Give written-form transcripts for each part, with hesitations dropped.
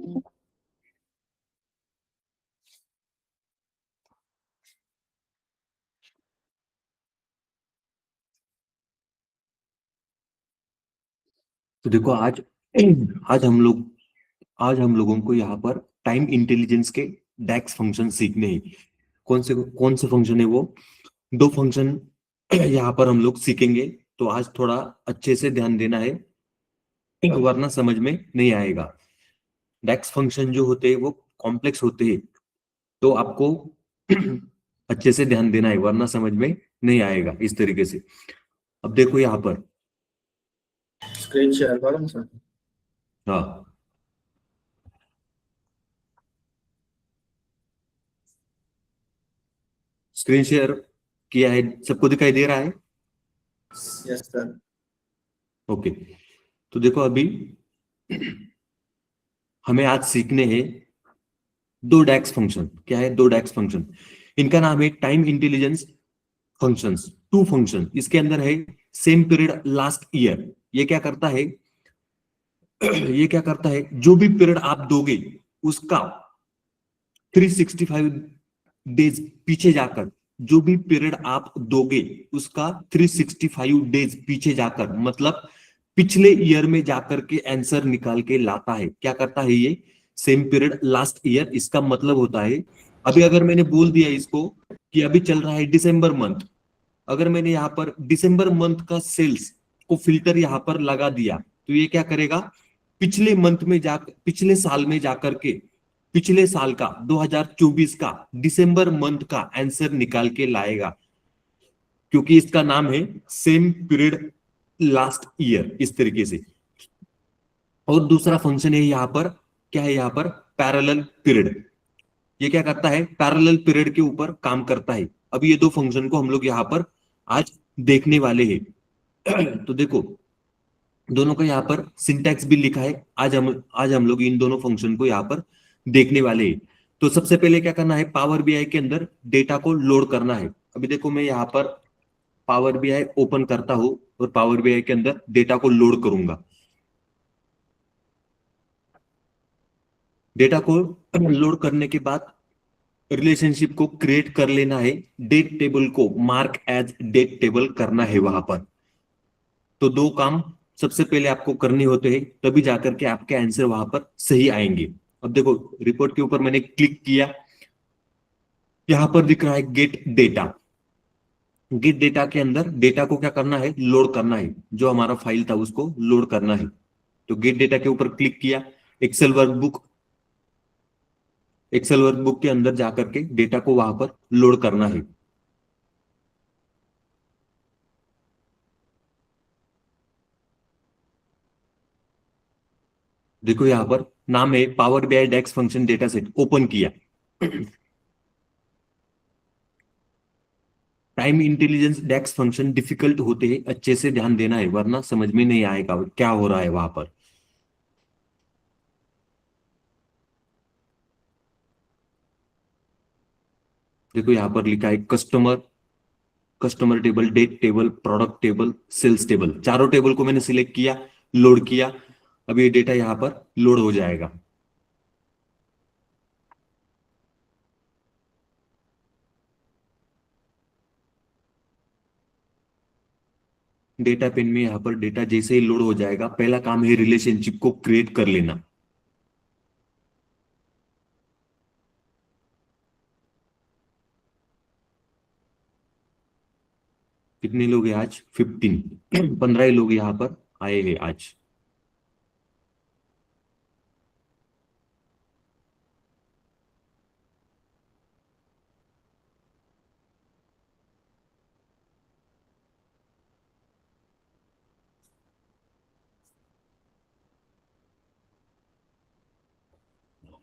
तो देखो आज आज हम लोग आज हम लोगों को यहाँ पर टाइम इंटेलिजेंस के डैक्स फंक्शन सीखने हैं। कौन से फंक्शन है वो? दो फंक्शन यहाँ पर हम लोग सीखेंगे। तो आज थोड़ा अच्छे से ध्यान देना है, वरना समझ में नहीं आएगा। डैक्स फंक्शन जो होते हैं वो कॉम्प्लेक्स होते हैं, तो आपको अच्छे से ध्यान देना है, वरना समझ में नहीं आएगा इस तरीके से। अब देखो यहाँ पर। स्क्रीन शेयर करो ना सर। हाँ, स्क्रीन शेयर किया है, सबको दिखाई दे रहा है? Yes sir. ओके। तो देखो अभी हमें आज सीखने हैं दो डैक्स फंक्शन। क्या है? दो डैक्स फंक्शन। इनका नाम है time intelligence functions, two function. इसके अंदर है सेम पीरियड लास्ट ईयर। ये क्या करता है? ये क्या करता है, जो भी पीरियड आप दोगे उसका 365 डेज पीछे जाकर, जो भी पीरियड आप दोगे उसका 365 डेज पीछे जाकर, मतलब पिछले ईयर में जाकर के आंसर निकाल के लाता है। क्या करता है ये? Same period last year. इसका मतलब होता है, अभी अगर मैंने बोल दिया इसको कि अभी चल रहा है दिसंबर मंथ, अगर मैंने यहाँ पर दिसंबर मंथ का सेल्स को फिल्टर यहाँ पर लगा दिया, तो ये क्या करेगा? पिछले मंथ में जा पिछले साल में जाकर के पिछले साल का 2024 का दिसंबर मंथ का आंसर निकाल के लाएगा, क्योंकि इसका नाम है सेम पीरियड लास्ट ईयर, इस तरीके से। और दूसरा फंक्शन है यहाँ पर, क्या है यहाँ पर? Parallel period. ये क्या करता है? पैरेलल पीरियड के ऊपर काम करता है। अब ये दो फंक्शन को हम लोग यहाँ पर आज देखने वाले हैं। तो देखो, दोनों का यहाँ पर सिंटैक्स भी लिखा है। आज हम लोग इन दोनों फंक्शन को यहाँ पर देखने वाले हैं। तो सबसे पहले क्या करना है? पावर बीआई के अंदर डेटा को लोड करना है। अभी देखो मैं यहाँ पर पावर बीआई ओपन करता हूं और पावर बीआई के अंदर डेटा को लोड करूंगा। डेटा को लोड करने के बाद रिलेशनशिप को क्रिएट कर लेना है। डेट टेबल को मार्क एज डेट टेबल करना है वहां पर। तो दो काम सबसे पहले आपको करने होते हैं, तभी जाकर के आपके आंसर वहां पर सही आएंगे। अब देखो, रिपोर्ट के ऊपर मैंने क्लिक किया, यहां पर दिख रहा है गेट डेटा। गेट डेटा के अंदर डेटा को क्या करना है? लोड करना है। जो हमारा फाइल था उसको लोड करना है। तो गेट डेटा के ऊपर क्लिक किया। एक्सेल वर्कबुक एक्सेल वर्कबुक के अंदर जाकर के डेटा को वहां पर लोड करना है। देखो यहां पर नाम है पावर बीआई डेक्स फंक्शन डेटा सेट, ओपन किया। टाइम इंटेलिजेंस डेक्स फंक्शन डिफिकल्ट होते हैं, अच्छे से ध्यान देना है, वरना समझ में नहीं आएगा क्या हो रहा है वहां पर। देखो यहां पर लिखा है customer customer table, date table, product table, sales table. चारों टेबल को मैंने सिलेक्ट किया, लोड किया। अब ये डेटा यहां पर लोड हो जाएगा। डेटा पेन में यहां पर डेटा जैसे ही लोड हो जाएगा, पहला काम है रिलेशनशिप को क्रिएट कर लेना। कितने लोग हैं आज? 15। 15 ही लोग यहाँ पर आए हैं आज।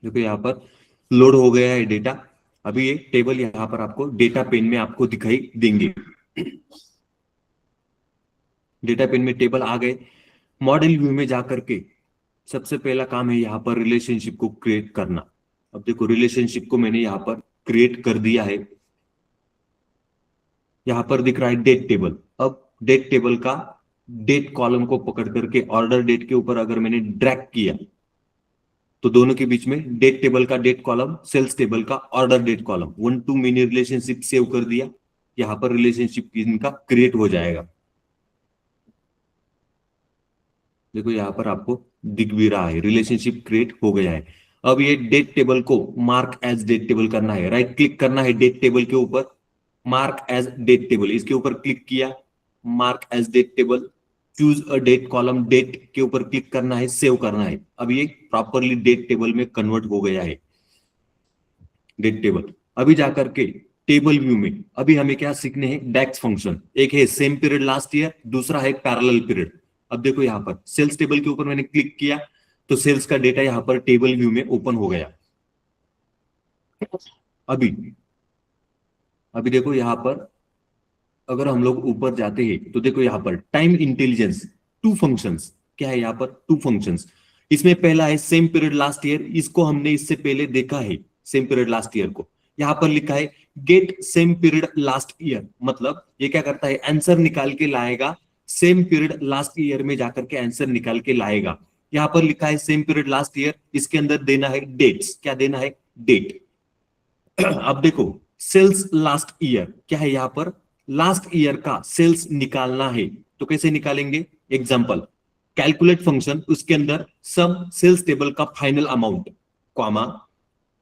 देखो यहाँ पर लोड हो गया है डेटा। अभी ये टेबल यहाँ पर आपको डेटा पेन में आपको दिखाई देंगे। डेटा पेन में टेबल आ गए। मॉडल व्यू में जाकर के सबसे पहला काम है यहाँ पर रिलेशनशिप को क्रिएट करना। अब देखो रिलेशनशिप को मैंने यहाँ पर क्रिएट कर दिया है। यहाँ पर दिख रहा है डेट टेबल। अब डेट टेबल का डेट कॉलम को पकड़ करके ऑर्डर डेट के ऊपर अगर मैंने ड्रैग किया, तो दोनों के बीच में डेट टेबल का डेट कॉलम, सेल्स टेबल का order date column, 1 to many relationship save कर दिया। यहां पर रिलेशनशिप इनका क्रिएट हो जाएगा। देखो यहां पर आपको दिख भी रहा है, रिलेशनशिप क्रिएट हो गया है। अब ये डेट टेबल को मार्क एज डेट टेबल करना है, राइट क्लिक करना है डेट टेबल के ऊपर, मार्क एज डेट टेबल, इसके ऊपर क्लिक किया, mark as date table, choose a date column, date के ऊपर क्लिक करना है, सेव करना है। अब ये प्रॉपरली डेट टेबल में कन्वर्ट हो गया है, डेट टेबल। अभी जाकर के टेबल व्यू में अभी हमें क्या सीखने हैं, डेक्स फंक्शन। एक है सेम पीरियड लास्ट ईयर, दूसरा है पैरेलल पीरियड। अब देखो यहां पर सेल्स टेबल के ऊपर मैंने क्लिक किया तो सेल्स का डेटा यहां पर टेबल व्यू में ओपन हो गया। अभी अभी देखो यहां पर अगर हम लोग ऊपर जाते हैं तो देखो यहां पर टाइम इंटेलिजेंस, टू फंक्शंस। क्या है यहां पर, टू फंक्शंस। इसमें पहला है सेम पीरियड लास्ट ईयर, इसको हमने इससे पहले देखा है, सेम पीरियड लास्ट ईयर को। यहां पर लिखा है get same period last year, मतलब ये क्या करता है, आंसर निकाल के लाएगा, सेम पीरियड लास्ट ईयर में जाकर के आंसर निकाल के लाएगा। यहां पर लिखा है सेम पीरियड लास्ट ईयर, इसके अंदर देना है डेट्स। क्या देना है, डेट। अब देखो सेल्स लास्ट ईयर, क्या है यहां पर, लास्ट ईयर का सेल्स निकालना है। तो कैसे निकालेंगे, एग्जांपल, कैलकुलेट फंक्शन, उसके अंदर सम सेल्स टेबल का final amount, comma,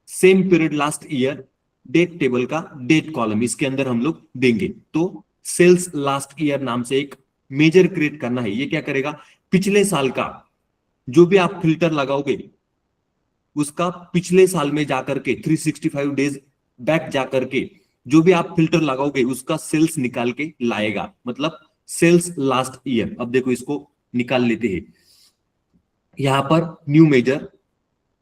same period last year, date table का डेट कॉलम, इसके अंदर हम लोग देंगे। तो सेल्स लास्ट ईयर नाम से एक मेजर क्रिएट करना है। ये क्या करेगा, पिछले साल का जो भी आप फिल्टर लगाओगे उसका पिछले साल में जाकर के 365 डेज बैक जाकर के जो भी आप फिल्टर लगाओगे उसका सेल्स निकाल के लाएगा, मतलब सेल्स लास्ट ईयर। अब देखो इसको निकाल लेते हैं। यहां पर न्यू मेजर,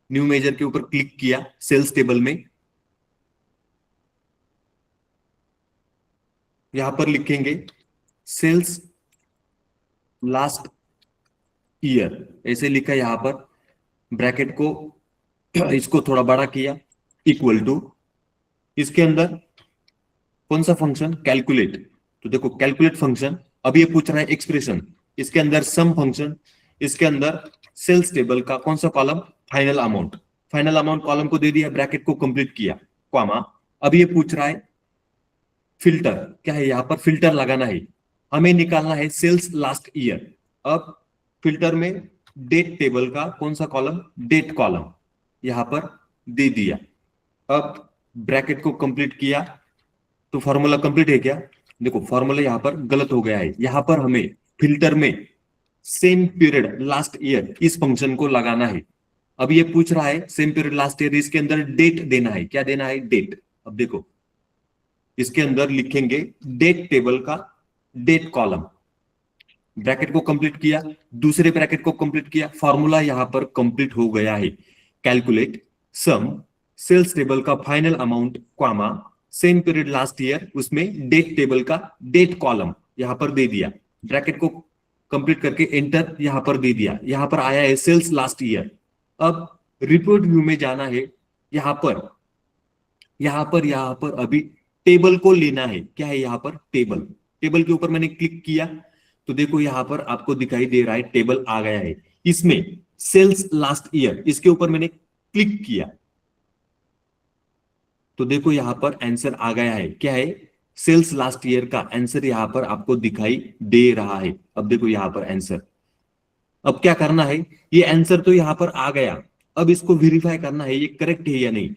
न्यू मेजर के ऊपर क्लिक किया सेल्स टेबल में, यहां पर लिखेंगे सेल्स लास्ट ईयर, ऐसे लिखा यहां पर, ब्रैकेट को इसको थोड़ा बड़ा किया, इक्वल टू, इसके अंदर कौन सा फंक्शन, कैलकुलेट। तो देखो कैलकुलेट फंक्शन, अब ये पूछ रहा है एक्सप्रेशन, इसके अंदर सम फंक्शन, इसके अंदर सेल्स टेबल का कौन सा column, final amount. Final amount column को दे दिया, ब्रैकेट को कंप्लीट किया, कॉमा। अब ये पूछ रहा है फिल्टर, क्या है यहां पर, फिल्टर लगाना है, हमें निकालना है सेल्स लास्ट ईयर। अब फिल्टर में डेट टेबल का कौन सा कॉलम, डेट कॉलम, यहां पर दे दिया। अब ब्रैकेट को कंप्लीट किया तो फॉर्मूला कंप्लीट है क्या, देखो फॉर्मूला यहां पर गलत हो गया है। यहां पर हमें फिल्टर में सेम पीरियड लास्ट ईयर इस फंक्शन को लगाना है। अब ये पूछ रहा है सेम पीरियड लास्ट ईयर, इसके अंदर डेट देना है, क्या देना है, डेट। अब देखो इसके अंदर लिखेंगे डेट टेबल का डेट कॉलम, ब्रैकेट को कंप्लीट किया, दूसरे ब्रैकेट को कंप्लीट किया, फॉर्मूला यहां पर कंप्लीट हो गया है। कैलकुलेट सम सेल्स टेबल का final amount, comma, same period last year, उसमें डेट टेबल का डेट कॉलम यहां पर दे दिया, ब्रैकेट को कंप्लीट करके एंटर यहां पर दे दिया। यहां पर आया है सेल्स लास्ट ईयर। अब रिपोर्ट व्यू में जाना है, यहां पर अभी टेबल को लेना है। क्या है यहां पर, टेबल। टेबल के ऊपर मैंने क्लिक किया तो देखो यहां पर आपको दिखाई दे रहा है टेबल आ गया है। इसमें सेल्स लास्ट ईयर, इसके ऊपर मैंने क्लिक किया तो देखो यहां पर आंसर आ गया है। क्या है, सेल्स लास्ट ईयर का आंसर यहां पर आपको दिखाई दे रहा है। अब देखो यहां पर आंसर, अब क्या करना है, ये आंसर तो यहां पर आ गया, अब इसको वेरीफाई करना है ये करेक्ट है या नहीं।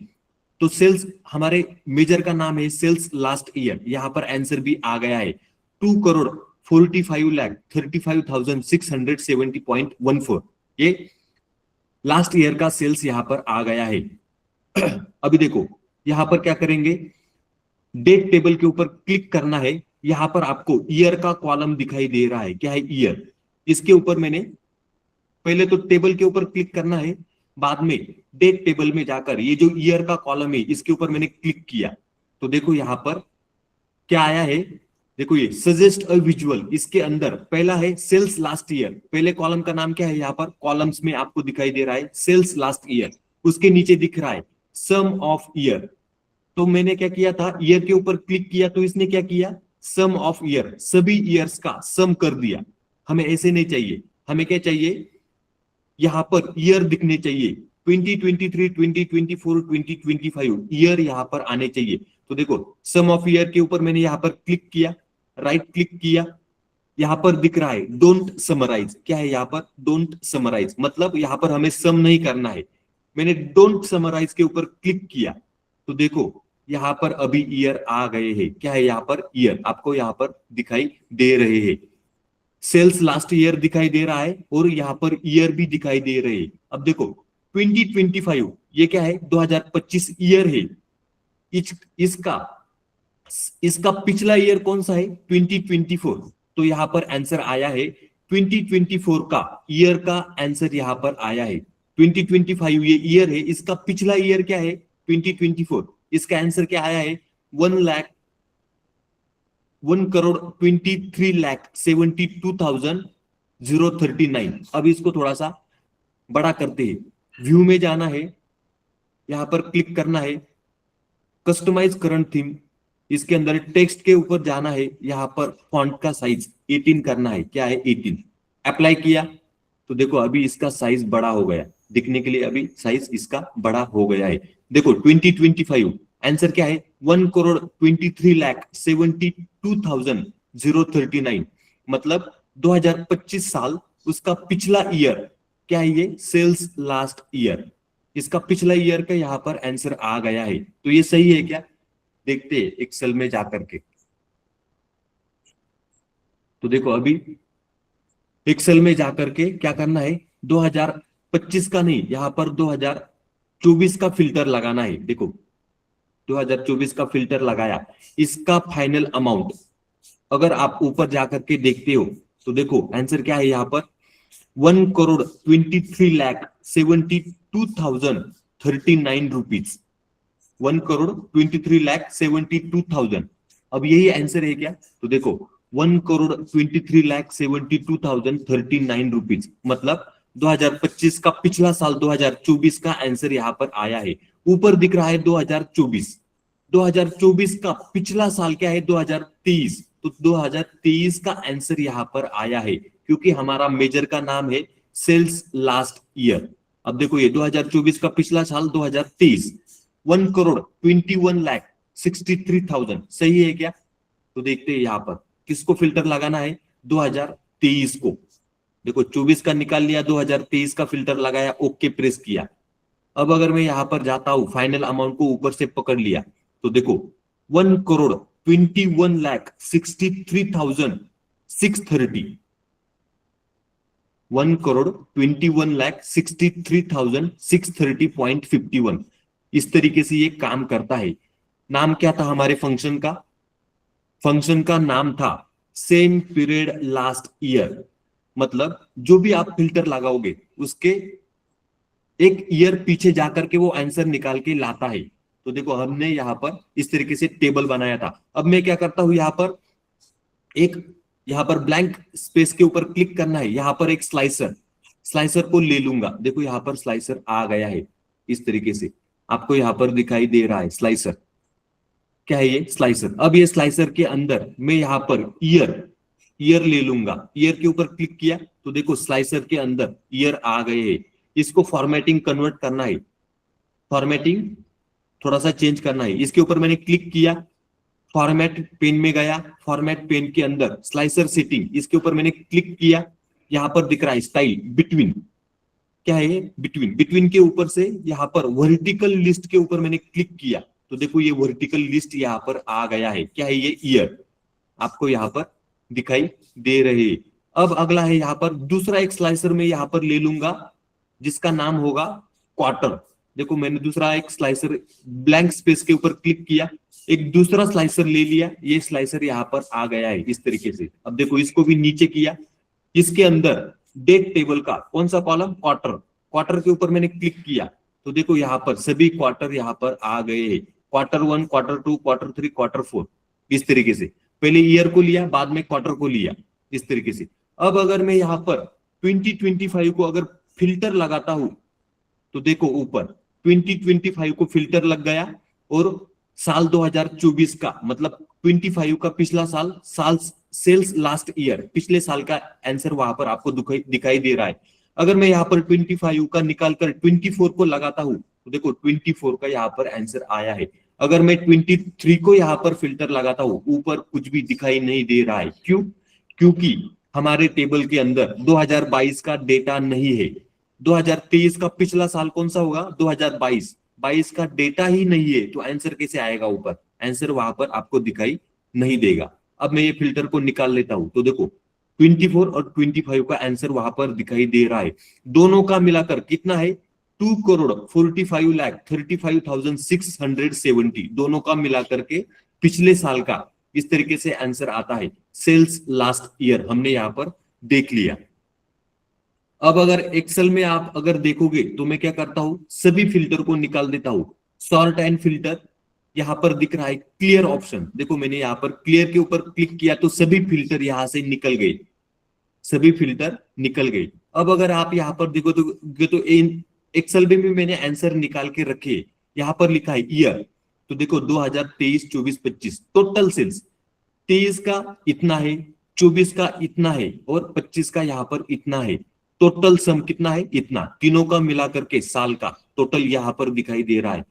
तो सेल्स, हमारे मेजर का नाम है सेल्स लास्ट ईयर, यहां पर आंसर भी आ गया है 2,45,35,670.14। ये लास्ट ईयर का सेल्स यहां पर आ गया है। अभी देखो यहां पर क्या करेंगे, डेट टेबल के ऊपर क्लिक करना है, यहां पर आपको ईयर का कॉलम दिखाई दे रहा है। क्या है, ईयर। इसके ऊपर मैंने पहले तो टेबल के ऊपर क्लिक करना है, बाद में डेट टेबल में जाकर ये जो ईयर का कॉलम है इसके ऊपर मैंने क्लिक किया तो देखो यहां पर क्या आया है, देखो ये सजेस्ट अ विजुअल, इसके अंदर पहला है सेल्स लास्ट ईयर, पहले कॉलम का नाम क्या है, यहां पर कॉलम्स में आपको दिखाई दे रहा है सेल्स लास्ट ईयर, उसके नीचे दिख रहा है सम ऑफ ईयर। तो मैंने क्या किया था, ईयर के ऊपर क्लिक किया तो इसने क्या किया, सम ऑफ ईयर, सभी ईयर्स का सम कर दिया। हमें ऐसे नहीं चाहिए, हमें क्या चाहिए, यहां पर ईयर दिखने चाहिए, 2023, 2024, 2025 ईयर यहाँ पर आने चाहिए। तो देखो सम ऑफ ईयर के ऊपर मैंने यहाँ पर क्लिक किया, राइट क्लिक किया, यहाँ पर दिख रहा है डोंट समराइज। क्या है यहाँ पर? डोंट समराइज, मतलब यहाँ पर हमें सम नहीं करना है। मैंने डोंट समराइज के ऊपर क्लिक किया तो देखो यहाँ पर अभी ईयर आ गए हैं। क्या है यहाँ पर? ईयर आपको यहाँ पर दिखाई दे रहे हैं। सेल्स लास्ट ईयर दिखाई दे रहा है और यहाँ पर ईयर भी दिखाई दे रहे हैं। अब देखो 2025 ये क्या है? 2025 ईयर है। इसका इसका पिछला ईयर कौन सा है? 2024। तो यहाँ पर आंसर आया है 2024 का ईयर का आंसर यहाँ पर आया है। 2025 ये ईयर है, इसका पिछला ईयर क्या है? 2024। इसका आंसर क्या आया है? 1,23,72,039। अब इसको थोड़ा सा बड़ा करते हैं। व्यू में जाना है, यहां पर क्लिक करना है, कस्टमाइज करंट थीम, इसके अंदर टेक्स्ट के ऊपर जाना है, यहां पर फॉन्ट का साइज 18 करना है। क्या है? 18। अप्लाई किया तो देखो अभी इसका साइज बड़ा हो गया, दिखने के लिए अभी साइज इसका बड़ा हो गया है। देखो 2025 आंसर क्या है? 1,23,72,039, मतलब 2025 साल उसका पिछला ईयर। क्या है ये? Sales last year. इसका पिछला ईयर का यहाँ पर आंसर आ गया है। तो ये सही है क्या? देखते हैं एक्सेल में जाकर के। तो देखो अभी एक्सेल में जाकर के क्या करना है? 2025 का नहीं, यहां पर 2024 का फिल्टर लगाना है। देखो 2024 का फिल्टर लगाया, इसका फाइनल अमाउंट अगर आप ऊपर जाकर के देखते हो तो देखो आंसर क्या है यहाँ पर? 1,23,72,039 रुपीज। 1,23,72,000। अब यही आंसर है क्या? तो देखो 1,23,72,039 रुपीज, मतलब 2025 का पिछला साल 2024 का आंसर यहाँ पर आया है। ऊपर दिख रहा है 2024। 2024 का पिछला साल क्या है? 2023। तो 2023 का आंसर यहाँ पर आया है, क्योंकि हमारा मेजर का नाम है सेल्स लास्ट ईयर। अब देखो ये 2024 का पिछला साल 2023, 1,21,63,000 सही है क्या? तो देखते हैं यहाँ पर किसको फिल्टर लगाना है? 2023 को। देखो 24 का निकाल लिया, 2023 का फिल्टर लगाया, ओके प्रेस किया। अब अगर मैं यहाँ पर जाता हूं, फाइनल अमाउंट को ऊपर से पकड़ लिया तो देखो 1,21,63,630, 1,21,63,630.51। इस तरीके से ये काम करता है। नाम क्या था हमारे फंक्शन का? फंक्शन का नाम था सेम पीरियड लास्ट ईयर। मतलब जो भी आप फिल्टर लगाओगे उसके एक ईयर पीछे जाकर के वो आंसर निकाल के लाता है। तो देखो हमने यहाँ पर इस तरीके से टेबल बनाया था। अब मैं क्या करता हूं, यहाँ पर ब्लैंक स्पेस के ऊपर क्लिक करना है, यहाँ पर एक स्लाइसर को ले लूंगा। देखो यहाँ पर स्लाइसर आ गया है, इस तरीके से आपको यहाँ पर दिखाई दे रहा है स्लाइसर। क्या है ये? स्लाइसर। अब ये स्लाइसर के अंदर मैं यहाँ पर ईयर ले लूंगा। ईयर के ऊपर क्लिक किया तो देखो स्लाइसर के अंदर ईयर आ गए हैं। इसको फॉर्मेटिंग कन्वर्ट करना है, फॉर्मेटिंग थोड़ा सा चेंज करना है। इसके ऊपर मैंने क्लिक किया, फॉर्मेट पेन में गया, फॉर्मेट पेन के अंदर स्लाइसर सेटिंग, इसके ऊपर मैंने क्लिक किया। यहाँ पर दिख रहा है स्टाइल बिटवीन। क्या है ये? बिटवीन के ऊपर से यहाँ पर वर्टिकल लिस्ट के ऊपर मैंने क्लिक किया तो देखो ये वर्टिकल लिस्ट यहाँ पर आ गया है। क्या है ये? ईयर आपको यहाँ पर दिखाई दे रहे हैं। अब अगला है यहाँ पर दूसरा एक स्लाइसर में यहाँ पर ले लूंगा जिसका नाम होगा क्वार्टर। देखो मैंने दूसरा एक स्लाइसर ब्लैंक स्पेस के ऊपर क्लिक किया, एक दूसरा स्लाइसर ले लिया, ये स्लाइसर यहाँ पर आ गया है इस तरीके से। अब देखो इसको भी नीचे किया, इसके अंदर डेट टेबल का कौन सा कॉलम? क्वार्टर के ऊपर मैंने क्लिक किया तो देखो यहाँ पर सभी क्वार्टर यहाँ पर आ गए हैं। Q1, Q2, Q3, Q4 इस तरीके से। पहले ईयर को लिया, बाद में क्वार्टर को लिया, इस तरीके से। अब अगर मैं यहाँ पर 2025 को अगर फिल्टर लगाता हूं तो देखो ऊपर 2025 को फिल्टर लग गया और साल 2024 का मतलब 25 का पिछला साल सेल्स लास्ट ईयर, पिछले साल का आंसर वहां पर आपको दिखाई दे रहा है। अगर मैं यहाँ पर 25 का निकालकर 24 को लगाता हूं तो देखो 24 का यहाँ पर आंसर आया है। अगर मैं 23 को यहाँ पर फिल्टर लगाता हूं, ऊपर कुछ भी दिखाई नहीं दे रहा है। क्यों? क्योंकि हमारे टेबल के अंदर 2022 का डेटा नहीं है। 2023 का पिछला साल कौन सा होगा? 2022। 22 का डेटा ही नहीं है, तो आंसर कैसे आएगा ऊपर? आंसर वहां पर आपको दिखाई नहीं देगा। अब मैं ये फिल्टर को निकाल लेता हूं तो देखो 24 और 25 का आंसर वहां पर दिखाई दे रहा है। दोनों का मिलाकर कितना है? 2,45,35,670। दोनों का मिलाकर के पिछले साल का इस तरीके से आंसर आता है। सेल्स लास्ट ईयर हमने यहां पर देख लिया। अब अगर एक्सेल में आप अगर देखोगे तो मैं क्या करता हूं, सभी फिल्टर को निकाल देता हूं। सॉर्ट एंड फिल्टर यहां पर दिख रहा है, क्लियर ऑप्शन। देखो मैंने यहां पर क्लियर के ऊपर क्लिक किया तो सभी फिल्टर यहां से निकल गए, सभी फिल्टर निकल गए। अब अगर आप यहां पर देखो तो एक्सेल में भी मैंने आंसर निकाल के रखे। यहां पर लिखा है ईयर, तो देखो 2023, 24, 25 टोटल सेल्स 23 का इतना है, 24 का इतना है और 25 का यहाँ पर इतना है। टोटल सम कितना है? इतना। तीनों का मिलाकर के साल का टोटल यहाँ पर दिखाई दे रहा है।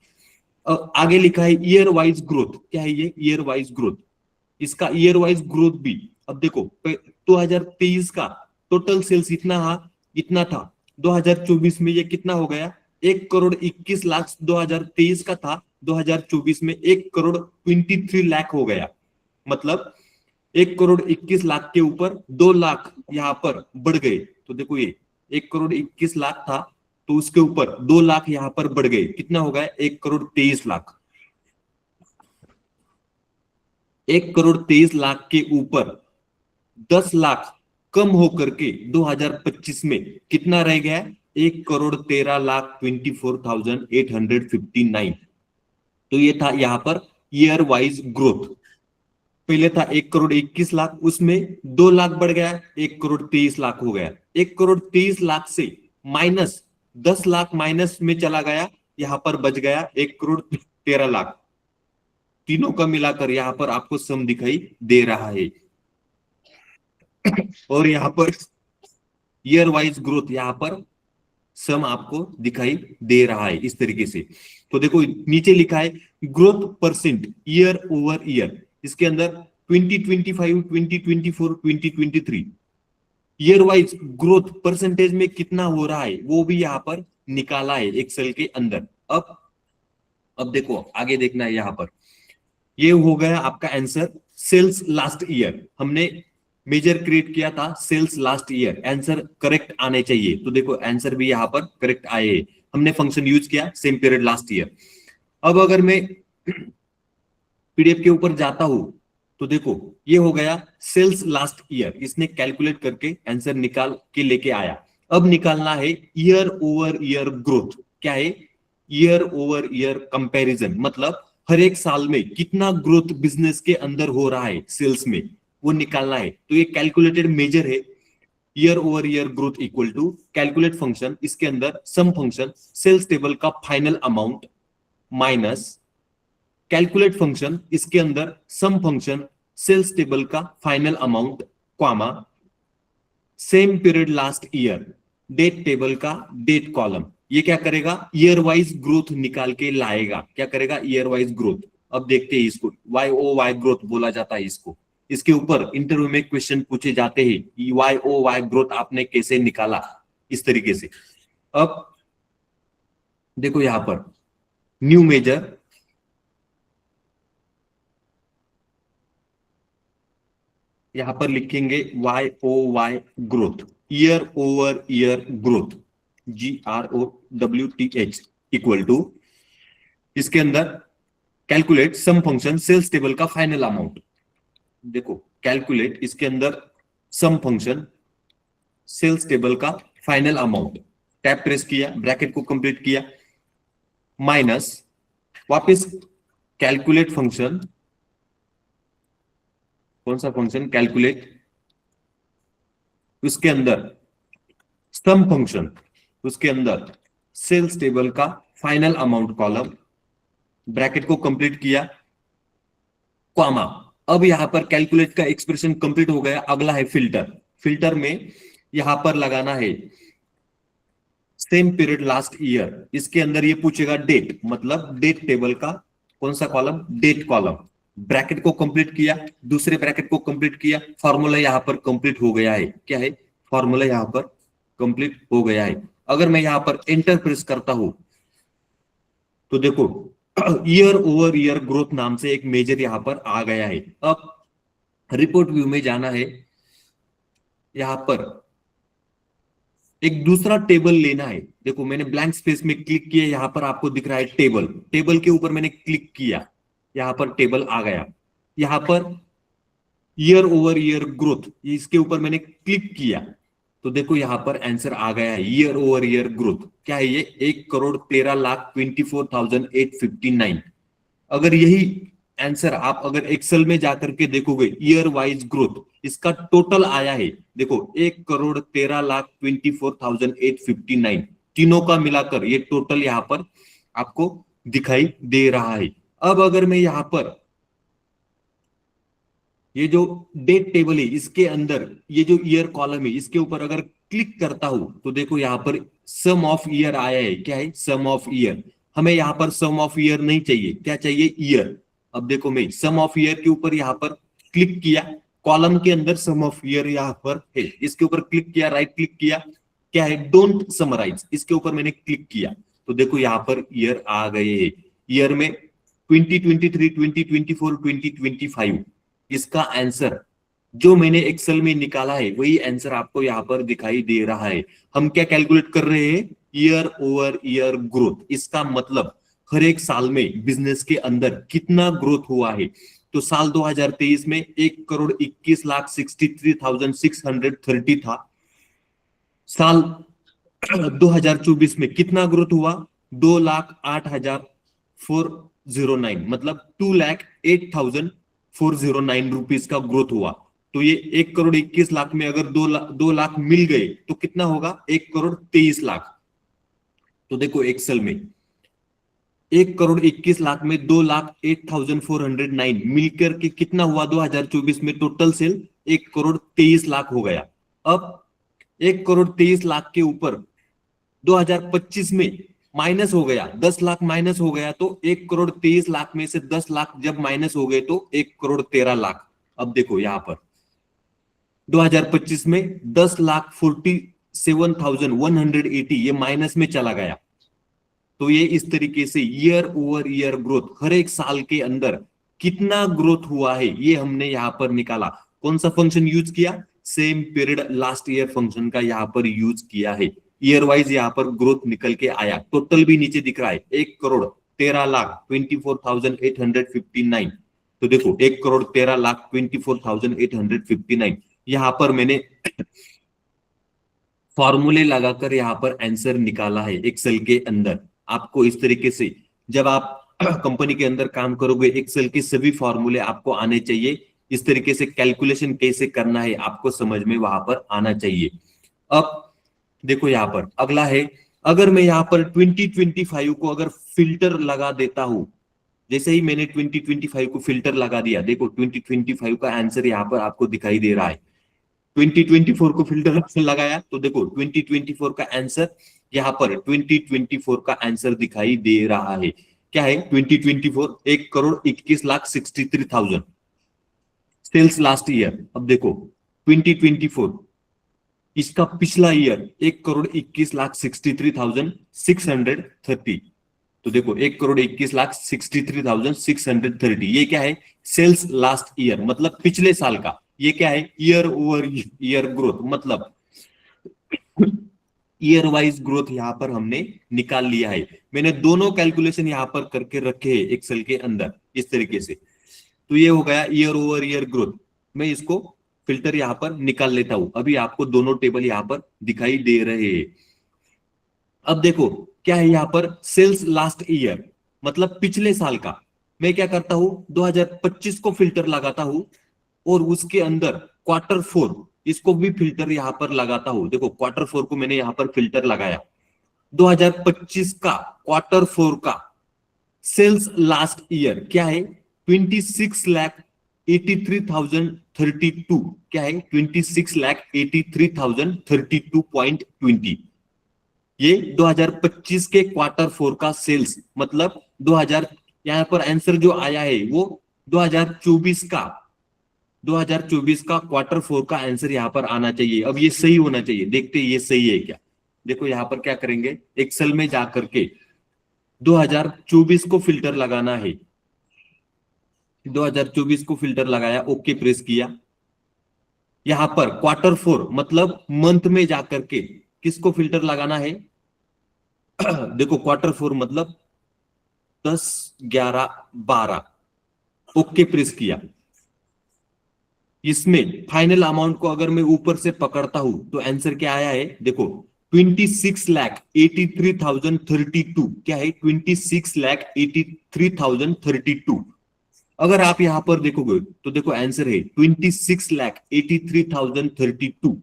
आगे लिखा है ईयर वाइज ग्रोथ। क्या है ये? Year wise growth. इसका ईयर वाइज ग्रोथ भी अब देखो 2023 का टोटल सेल्स इतना था। 2024 में ये कितना हो गया? 1,21,00,000 2023 का था, 2024 में 1,23,00,000 हो गया। मतलब 1,21,00,000 के ऊपर 2 लाख यहां पर बढ़ गए। तो देखो ये 1,21,00,000 था तो उसके ऊपर 2 लाख यहां पर बढ़ गए। कितना हो गया? 1,23,00,000। 1,23,00,000 के ऊपर 10 लाख कम होकर के 2025 में कितना रह गया? 1,13,24,859। तो ये था यहां पर ईयर वाइज ग्रोथ। पहले था 1,21,00,000, उसमें 2 लाख बढ़ गया, 1,23,00,000 हो गया। 1,23,00,000 से माइनस 10 लाख माइनस में चला गया, यहां पर बच गया 1,13,00,000। तीनों का मिलाकर यहां पर आपको सम दिखाई दे रहा है। और यहां पर ईयर वाइज ग्रोथ यहां पर सम आपको दिखाई दे रहा है इस तरीके से। तो देखो नीचे लिखा है growth percent year over year. इसके अंदर 2025, 2024, 2023 ईयर वाइज ग्रोथ परसेंटेज में कितना हो रहा है वो भी यहां पर निकाला है एक्सेल के अंदर। अब देखो आगे देखना है। यहां पर ये हो गया आपका आंसर सेल्स लास्ट ईयर। हमने मेजर क्रिएट किया था sales last year, answer correct आने चाहिए। तो देखो आंसर भी यहां पर करेक्ट आए। हमने फंक्शन यूज किया सेम पीरियड लास्ट ईयर। अब अगर मैं पीडीएफ के ऊपर जाता हूं तो देखो ये हो गया सेल्स लास्ट ईयर। इसने कैलकुलेट करके आंसर निकाल के लेके आया। अब निकालना है ईयर ओवर ईयर ग्रोथ। क्या है? ईयर ओवर ईयर कंपैरिजन, मतलब हर एक साल में कितना ग्रोथ बिजनेस के अंदर हो रहा है सेल्स में, वो निकालना है। तो ये कैलकुलेटेड मेजर है। Year over year growth equal to calculate function, इसके अंदर सम फंक्शन सेल्स टेबल का final amount minus calculate function, इसके अंदर सम फंक्शन सेल्स टेबल का final amount comma same period last year date table का date column. ये क्या करेगा? ईयर वाइज ग्रोथ निकाल के लाएगा। क्या करेगा? Year wise growth. अब देखते हैं इसको, YOY ग्रोथ बोला जाता है इसको। इसके ऊपर इंटरव्यू में क्वेश्चन पूछे जाते हैं YOY ग्रोथ आपने कैसे निकाला, इस तरीके से। अब देखो यहां पर न्यू मेजर, यहां पर लिखेंगे YOY growth, year over year growth, GROWTH equal to, इसके अंदर calculate sum function sales table का फाइनल अमाउंट। देखो कैलकुलेट, इसके अंदर सम फंक्शन सेल्स टेबल का फाइनल अमाउंट, टैब प्रेस किया, ब्रैकेट को कंप्लीट किया, माइनस वापस कैलकुलेट फंक्शन, कौन सा फंक्शन? कैलकुलेट, उसके अंदर सम फंक्शन, उसके अंदर सेल्स टेबल का फाइनल अमाउंट कॉलम, ब्रैकेट को कंप्लीट किया, कॉमा। अब यहां पर कैलकुलेट का एक्सप्रेशन कंप्लीट हो गया। अगला है फिल्टर। फिल्टर में यहां पर लगाना है सेम पीरियड लास्ट ईयर, इसके अंदर ये पूछेगा डेट, मतलब डेट टेबल का कौन सा कॉलम, डेट कॉलम। ब्रैकेट को कंप्लीट किया, दूसरे ब्रैकेट को कंप्लीट किया, फॉर्मूला यहां पर कंप्लीट हो गया है। क्या है, फॉर्मूला यहां पर कंप्लीट हो गया है। अगर मैं यहां पर एंटर प्रेस करता हूं तो देखो ईयर ओवर ईयर ग्रोथ नाम से एक मेजर यहां पर आ गया है। अब रिपोर्ट व्यू में जाना है, यहां पर एक दूसरा टेबल लेना है। देखो मैंने ब्लैंक स्पेस में क्लिक किया, यहां पर आपको दिख रहा है टेबल, टेबल के ऊपर मैंने क्लिक किया, यहां पर टेबल आ गया। यहां per year over year growth, इसके ऊपर मैंने क्लिक किया तो देखो यहां पर आंसर आ गया है, ईयर ओवर ईयर ग्रोथ। क्या है ये, 1,13,24,859। अगर यही आंसर आप अगर एक्सेल में जाकर के देखोगे, ईयर वाइज ग्रोथ इसका टोटल आया है, देखो 1,13,24,859, तीनों का मिलाकर ये टोटल यहां पर आपको दिखाई दे रहा है। अब अगर मैं यहां पर ये जो डेट टेबल है इसके अंदर ये जो ईयर कॉलम है इसके ऊपर अगर क्लिक करता हूं तो देखो यहां पर सम ऑफ ईयर आया है। क्या है, सम ऑफ ईयर। हमें यहां पर सम ऑफ ईयर नहीं चाहिए, क्या चाहिए, ईयर। अब देखो मैं सम ऑफ ईयर के ऊपर यहां पर क्लिक किया, कॉलम के अंदर सम ऑफ ईयर यहां पर है, इसके ऊपर क्लिक किया, राइट क्लिक किया, क्या है, डोंट समराइज, इसके ऊपर मैंने क्लिक किया तो देखो यहां पर ईयर आ गए हैं। ईयर में 2023, 2024, 2025, इसका आंसर जो मैंने एक्सेल में निकाला है वही आंसर आपको यहां पर दिखाई दे रहा है। हम क्या कैलकुलेट कर रहे हैं, ईयर ओवर ईयर ग्रोथ। इसका मतलब हर एक साल में बिजनेस के अंदर कितना ग्रोथ हुआ है। तो साल 2023 में 1,21,63,630 था। साल 2024 में कितना ग्रोथ हुआ, 2,08,409, मतलब 2,08,409 रुपीज का ग्रोथ हुआ। तो ये 1,21,00,000 में अगर 2 लाख मिल गए तो कितना होगा, 1,23,00,000। तो देखो एक्सेल में 1,21,00,000 में 2,08,409 मिलकर के कितना हुआ, 2024 में टोटल सेल 1,23,00,000 हो गया। अब 1,23,00,000 के ऊपर 2025 में माइनस हो गया, 10 लाख माइनस हो गया, तो 1,23,00,000 में से 10 लाख जब माइनस हो गए तो 1,13,00,000। अब देखो यहां पर 2025 में 10,47,180 ये माइनस में चला गया। तो ये इस तरीके से ईयर ओवर ईयर ग्रोथ हर एक साल के अंदर कितना ग्रोथ हुआ है ये हमने यहां पर निकाला। कौन सा फंक्शन यूज किया, same period last year function का यहां पर यूज किया है। ईयर वाइज यहां पर ग्रोथ निकल के आया, टोटल भी नीचे दिख रहा है, 1,13,24,859। तो देखो 1,13,24,859 यहां पर मैंने फॉर्मूले लगाकर यहां पर आंसर निकाला है एक्सेल के अंदर। आपको इस तरीके से जब आप कंपनी के अंदर काम करोगे, एक्सेल के सभी फॉर्मूले आपको आने चाहिए। इस तरीके से कैलकुलेशन कैसे करना है आपको समझ में वहां पर आना चाहिए। अब देखो यहां पर अगला है, अगर मैं यहां पर 2025 को अगर फिल्टर लगा देता हूं, जैसे ही मैंने 2025 को फिल्टर लगा दिया, देखो 2025 का आंसर यहां पर आपको दिखाई दे रहा है। 2024 को फिल्टर लगाया तो देखो 2024 का आंसर यहां पर 2024 का आंसर दिखाई दे रहा है। क्या है, 2024 1,21,63,000 सेल्स लास्ट ईयर। अब देखो 2024 इसका पिछला ईयर 1,21,63,630। तो देखो 1,21,63,630 ये क्या है, सेल्स लास्ट ईयर, मतलब पिछले साल का। ये क्या है, ईयर ओवर ईयर ग्रोथ, मतलब ईयर वाइज ग्रोथ यहां पर हमने निकाल लिया है। मैंने दोनों कैलकुलेशन यहां पर करके रखे हैं एक्सेल के अंदर इस तरीके से। तो ये हो गया ईयर ओवर ईयर ग्रोथ। मैं इसको फिल्टर यहां पर निकाल लेता हूं, अभी आपको दोनों टेबल यहां पर दिखाई दे रहे हैं। अब देखो क्या है यहां पर, सेल्स लास्ट ईयर मतलब पिछले साल का। मैं क्या करता हूं, 2025 को फिल्टर लगाता हूं और उसके अंदर Q4 इसको भी फिल्टर यहां पर लगाता हूं। देखो Q4 को मैंने यहां पर फिल्टर लगाया, 2025 का Q4 का सेल्स लास्ट ईयर क्या है, 26,83,032। क्या है, 26,83,032.20। ये 2025 के Q4 का सेल्स, मतलब 2000, यहाँ पर आंसर जो आया है वो 2024 का Q4 का आंसर यहाँ पर आना चाहिए। अब ये सही होना चाहिए, देखते हैं ये सही है क्या। देखो यहाँ पर क्या करेंगे, एक्सेल में जाकर के 2024 को फिल्टर लगाना है। 2024 को फिल्टर लगाया, ओके प्रेस किया। यहां पर Q4 मतलब मंथ में जाकर के किसको फिल्टर लगाना है देखो Q4 मतलब 10, 11, 12, ओके प्रेस किया। इसमें फाइनल अमाउंट को अगर मैं ऊपर से पकड़ता हूं तो आंसर क्या आया है, देखो 26,83,032। क्या है, 26,83,032। अगर आप यहां पर देखोगे तो देखो आंसर है 26,83,032।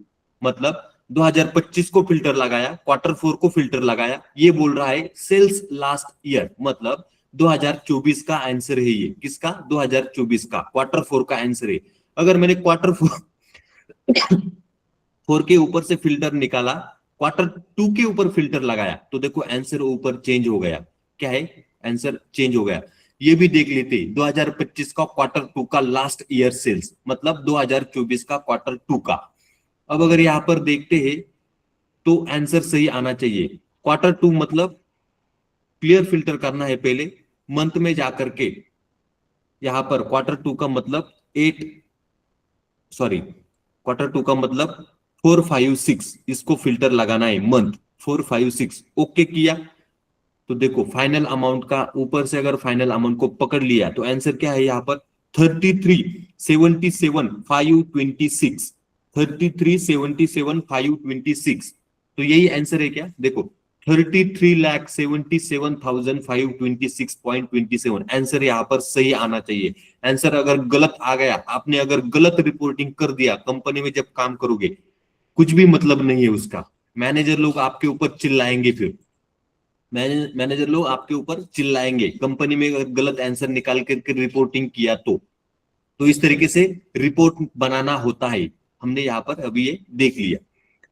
मतलब 2025 को फिल्टर लगाया, Q4 को फिल्टर लगाया, ये बोल रहा है सेल्स लास्ट ईयर, मतलब 2024 का आंसर है ये। किसका, 2024 का Q4 का आंसर है। अगर मैंने Q4 के ऊपर से फिल्टर निकाला, Q2 के ऊपर फिल्टर लगाया, तो देखो आंसर ऊपर चेंज हो गया। क्या है, आंसर चेंज हो गया। ये भी देख लेते 2025 का Q2 का लास्ट ईयर सेल्स, मतलब 2024 का Q2 का। अब अगर यहां पर देखते हैं तो आंसर सही आना चाहिए। Q2 मतलब क्लियर फिल्टर करना है पहले, मंथ में जाकर के यहां पर Q2 का मतलब 8, सॉरी Q2 का मतलब 4, 5, 6, इसको फिल्टर लगाना है मंथ 4, 5, 6, ओके किया। तो देखो फाइनल अमाउंट का ऊपर से अगर फाइनल अमाउंट को पकड़ लिया तो आंसर क्या है यहाँ पर 33,77,526। 33,77,526, तो यही आंसर है क्या, देखो 33,77,526.27 आंसर यहाँ पर सही आना चाहिए। आंसर अगर गलत आ गया, आपने अगर गलत रिपोर्टिंग कर दिया, कंपनी में जब काम करोगे कुछ भी मतलब नहीं है उसका। मैनेजर लोग आपके ऊपर चिल्लाएंगे, फिर मैनेजर लोग आपके ऊपर चिल्लाएंगे कंपनी में अगर गलत आंसर निकाल करके रिपोर्टिंग किया तो इस तरीके से रिपोर्ट बनाना होता है। हमने यहाँ पर अभी ये देख लिया।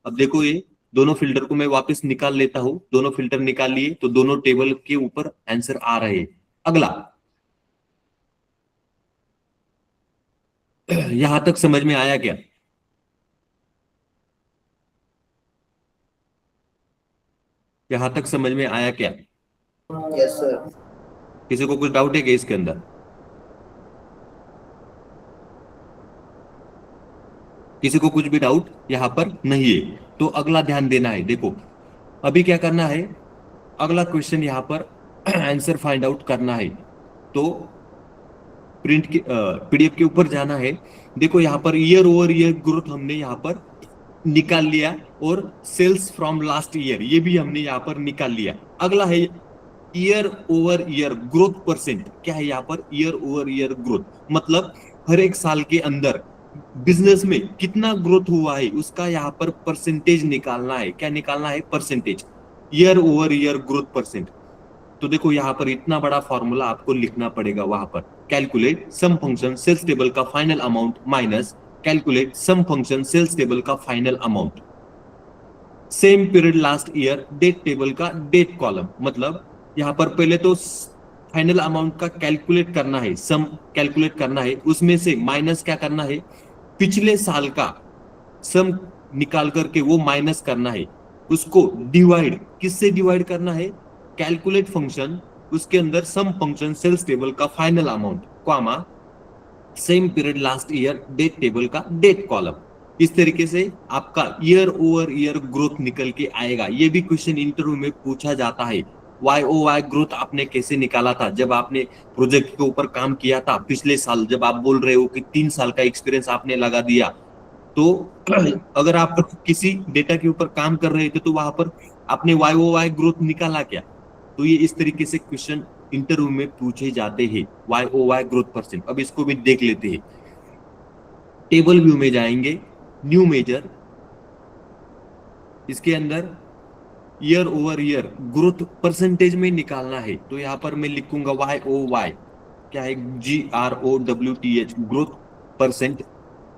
अब देखो ये दोनों फिल्टर को मैं वापस निकाल लेता हूं, दोनों फिल्टर निकाल लिए तो दोनों टेबल के ऊपर आंसर आ रहे हैं। अगला, यहां तक समझ में आया क्या, यहां तक समझ में आया क्या, यस सर। किसी को कुछ डाउट है क्या इसके अंदर, किसी को कुछ भी डाउट यहां पर नहीं है तो अगला ध्यान देना है। देखो अभी क्या करना है, अगला क्वेश्चन यहां पर आंसर फाइंड आउट करना है। तो प्रिंट के पीडीएफ के ऊपर जाना है। देखो यहाँ per year over year growth हमने यहाँ पर निकाल लिया, और सेल्स फ्रॉम लास्ट ईयर ये भी हमने यहाँ पर निकाल लिया। अगला है year over year growth percent. क्या है यहाँ पर, ईयर ओवर ईयर ग्रोथ, मतलब हर एक साल के अंदर बिजनेस में कितना ग्रोथ हुआ है उसका यहाँ पर परसेंटेज निकालना है। क्या निकालना है, percentage, year over year growth percent. तो देखो यहाँ पर इतना बड़ा फॉर्मूला आपको लिखना पड़ेगा, वहां पर calculate sum function sales table का final amount minus calculate sum function sales table का final amount, same period last year date table का डेट कॉलम। मतलब यहाँ पर पहले तो फाइनल अमाउंट का कैलकुलेट करना है, सम कैलकुलेट करना है, उसमें से माइनस क्या करना है, पिछले साल का सम निकाल करके वो माइनस करना है, उसको डिवाइड किससे डिवाइड करना है, कैलकुलेट फंक्शन, उसके अंदर सम फंक्शन सेल्स टेबल का final amount comma same period last year date table का डेट कॉलम। इस तरीके से आपका ईयर ओवर ईयर ग्रोथ निकल के आएगा। ये भी क्वेश्चन इंटरव्यू में पूछा जाता है। YOY ग्रोथ आपने कैसे निकाला था जब आपने प्रोजेक्ट के ऊपर काम किया था पिछले साल, जब आप बोल रहे हो कि 3 साल का एक्सपीरियंस आपने लगा दिया, तो अगर आप किसी डेटा के ऊपर काम कर रहे थे तो वहां पर आपने YOY ग्रोथ निकाला क्या। तो ये इस तरीके से क्वेश्चन इंटरव्यू में पूछे जाते हैं, YOY ग्रोथ परसेंट। अब इसको भी देख लेते हैं। टेबल व्यू में जाएंगे, न्यू मेजर, इसके अंदर year over year growth percentage में निकालना है। तो यहाँ पर मैं लिखूंगा YOY, क्या है, GROWTH growth percent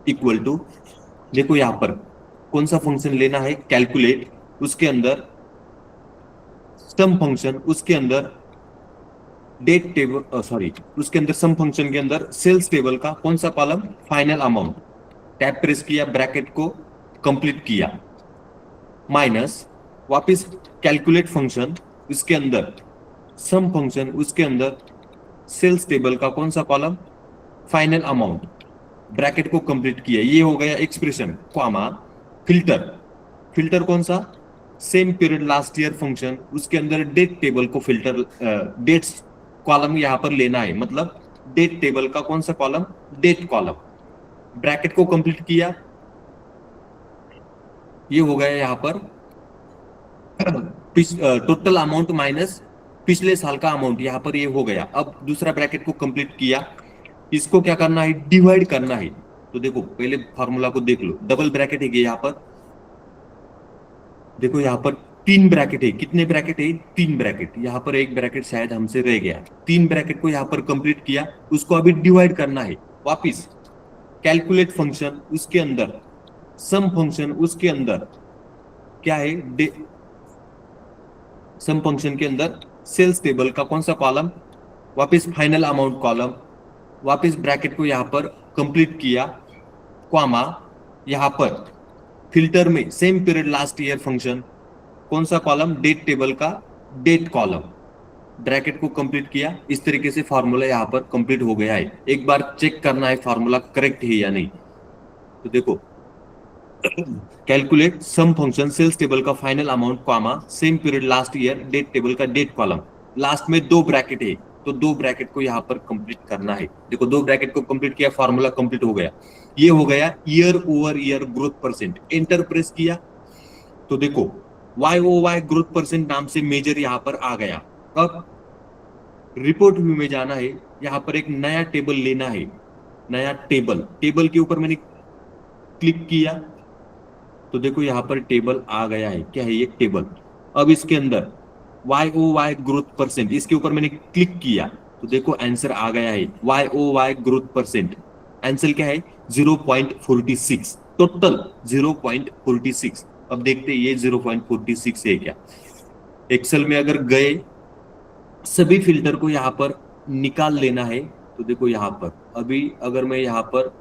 equal to, देखो यहाँ पर कौन सा फंक्शन लेना है, कैलकुलेट, उसके अंदर सम फंक्शन, उसके अंदर डेट टेबल, सॉरी, उसके अंदर सम फंक्शन के अंदर सेल्स टेबल का कौन सा column, final amount, tab press किया, ब्रैकेट को कंप्लीट किया, माइनस वापस कैलकुलेट फंक्शन, उसके अंदर सम फंक्शन, उसके अंदर सेल्स टेबल का कौन सा कॉलम, फाइनल अमाउंट, ब्रैकेट को कंप्लीट किया, ये हो गया एक्सप्रेशन, कॉमा, फिल्टर, फिल्टर कौन सा, same period last year function, उसके अंदर डेट टेबल को फिल्टर, डेट्स कॉलम यहां पर लेना है, मतलब डेट टेबल का कौन सा कॉलम, डेट कॉलम, ब्रैकेट को कंप्लीट किया, ये हो गया यहां पर टोटल अमाउंट माइनस पिछले साल का अमाउंट, यहां पर ये हो गया। अब दूसरा ब्रैकेट को कंप्लीट किया, इसको क्या करना है, डिवाइड करना है। तो देखो पहले फॉर्मूला को देख लो, डबल ब्रैकेट है यहाँ पर, देखो यहाँ पर तीन ब्रैकेट है, कितने ब्रैकेट है, तीन ब्रैकेट, यहाँ पर एक ब्रैकेट शायद हमसे रह गया, तीन ब्रैकेट को यहाँ पर कंप्लीट किया, उसको अभी डिवाइड करना है, वापिस कैलकुलेट फंक्शन, उसके अंदर सम फंक्शन, उसके अंदर क्या है, सम फंक्शन के अंदर सेल्स टेबल का कौन सा कॉलम, वापस फाइनल अमाउंट कॉलम, वापस ब्रैकेट को यहां पर कंप्लीट किया, कॉमा, यहां पर फिल्टर में same period last year function, कौन सा कॉलम, डेट टेबल का डेट कॉलम, ब्रैकेट को कंप्लीट किया। इस तरीके से फॉर्मूला यहां पर कंप्लीट हो गया है। एक बार चेक करना है फॉर्मूला करेक्ट है या नहीं। तो देखो, calculate sum function, sales table का final amount, comma, same period last year, date table का डेट कॉलम, लास्ट में दो ब्रैकेट है, तो दो ब्रैकेट को यहां पर कंप्लीट करना है। देखो दो ब्रैकेट को कंप्लीट किया, फॉर्मूला कंप्लीट हो गया। ये हो गया year over year growth percent. Enter press किया तो देखो YOY ग्रोथ परसेंट नाम से मेजर यहां पर आ गया। अब रिपोर्ट व्यू में जाना है, यहां पर एक नया टेबल लेना है, नया टेबल, टेबल के ऊपर मैंने क्लिक किया तो देखो यहां पर टेबल आ गया है। क्या है ये टेबल। अब इसके अंदर YOY ग्रोथ परसेंट, इसके ऊपर मैंने क्लिक किया तो देखो आंसर आ गया है YOY ग्रोथ परसेंट। आंसर क्या है 0.46, टोटल 0.46। अब देखते हैं ये 0.46 है क्या। एक्सेल में अगर गए, सभी फिल्टर को यहां पर निकाल लेना है। तो देखो यहां पर अभी अगर मैं यहां पर,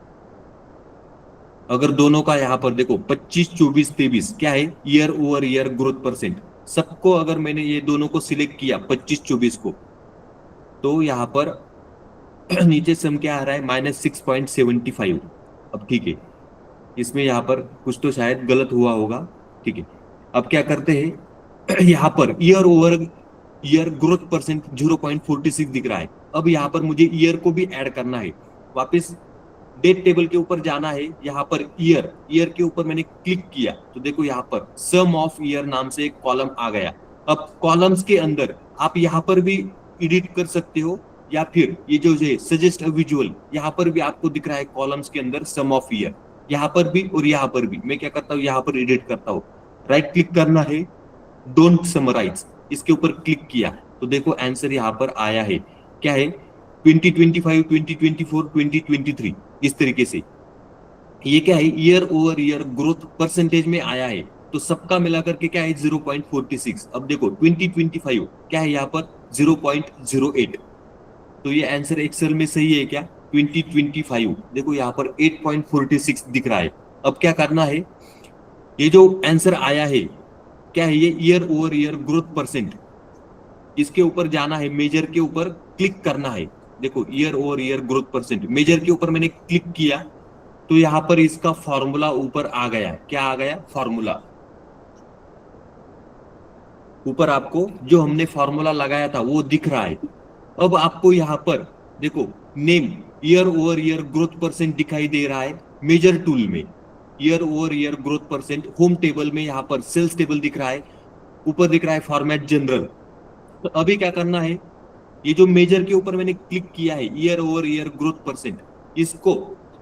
अगर दोनों का यहां पर देखो 25, 24, 23 क्या है year over year growth percent, सबको अगर मैंने ये दोनों को सिलेक्ट किया 25, 24 को, तो यहां पर नीचे सम क्या आ रहा है -6.75। अब ठीक है, इसमें यहां पर कुछ तो शायद गलत हुआ होगा। ठीक है, अब क्या करते हैं, यहां per year over year growth percent 0.46 दिख रहा है। अब यहां पर मुझे ईयर को भी ऐड करना है। वापस डेट टेबल के ऊपर जाना है, यहां पर ईयर, ईयर के ऊपर मैंने क्लिक किया तो देखो यहां पर सम ऑफ ईयर नाम से एक कॉलम आ गया। अब कॉलम्स के अंदर आप यहां पर भी एडिट कर सकते हो, या फिर ये जो है सजेस्ट अ विजुअल, यहां पर भी आपको दिख रहा है कॉलम्स के अंदर सम ऑफ ईयर, यहां पर भी और यहां पर भी। मैं क्या करता हूं, यहां पर एडिट करता हूं, राइट क्लिक करना है, डोंट समराइज, इसके ऊपर क्लिक किया तो देखो आंसर यहां पर आया है। क्या है 2025, 2024, 2023, इस तरीके से। ये क्या है year over year growth percentage में आया है। तो सबका मिलाकर के क्या है 0.46। अब देखो 2025 क्या है यहाँ पर 0.08। तो ये आंसर एक्सेल में सही है क्या, 2025 देखो यहाँ पर 8.46 दिख रहा है। अब क्या करना है, ये जो आंसर आया है क्या है, ये year over year growth percent, इसके ऊपर जाना है, मेजर के ऊपर क्लिक करना है। देखो year over year growth percent, measure के ऊपर मैंने क्लिक किया तो यहां पर इसका फॉर्मूला ऊपर आ गया। क्या आ गया, फॉर्मूला ऊपर आपको जो हमने फॉर्मूला लगाया था वो दिख रहा है। अब आपको यहां पर देखो name year over year growth percent दिखाई दे रहा है मेजर टूल में, year over year growth percent. Home table में यहां पर सेल्स टेबल दिख रहा है, ऊपर दिख रहा है फॉर्मेट जनरल। तो अभी क्या करना है, ये जो मेजर के ऊपर मैंने क्लिक किया है year over year growth percent, इसको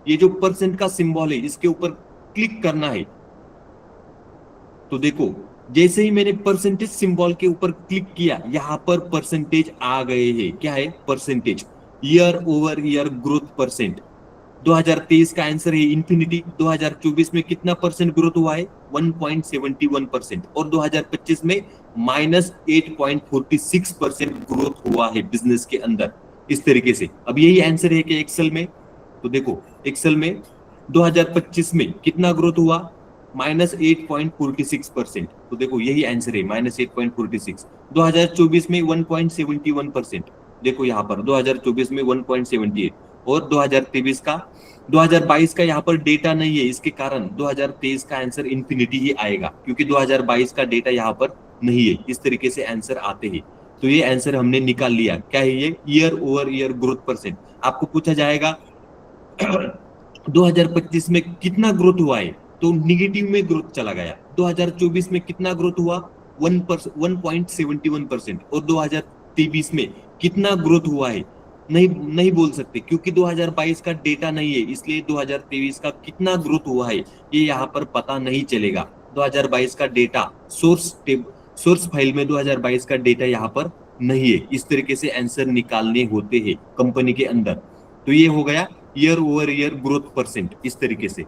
ये जो परसेंट का सिंबल है इसके ऊपर क्लिक करना है। तो देखो जैसे ही मैंने परसेंटेज सिंबल के ऊपर क्लिक किया, यहां पर परसेंटेज आ गए हैं। क्या है, percentage year over year growth percent 2023 का आंसर है इंफिनिटी। 2024 में कितना परसेंट ग्रोथ हुआ है? 1.71%। और 2025 में -8.46% ग्रोथ हुआ है बिजनेस के अंदर। इस तरीके से अब यही आंसर है कि एक्सेल में, तो देखो एक्सेल में 2025 में कितना ग्रोथ हुआ? -8.46%। तो देखो यही आंसर है, -8.46। 2024 में 1.71%। देखो यहाँ पर 2024 में 1.78। और 2023 का, 2022 का यहाँ पर डेटा नहीं है, इसके कारण 2023 का आंसर इंफिनिटी ही आएगा, क्योंकि 2022 का डेटा यहाँ पर नहीं है। इस तरीके से आंसर आते हैं। तो ये आंसर हमने निकाल लिया। क्या है ये? Year over year growth percent. आपको पूछा जाएगा 2025 में कितना ग्रोथ हुआ है, तो निगेटिव में ग्रोथ चला गया। 2024 में कितना ग्रोथ हुआ? 1.71%। और 2023 में कितना ग्रोथ हुआ है, नहीं नहीं बोल सकते, क्योंकि 2022 का डेटा नहीं है, इसलिए 2023 का कितना ग्रोथ हुआ है ये यहाँ पर पता नहीं चलेगा। 2022 का डेटा सोर्स फाइल में 2022 का डेटा यहाँ पर नहीं है। इस तरीके से आंसर निकालने होते हैं कंपनी के अंदर। तो ये हो गया year over year growth percent. इस तरीके से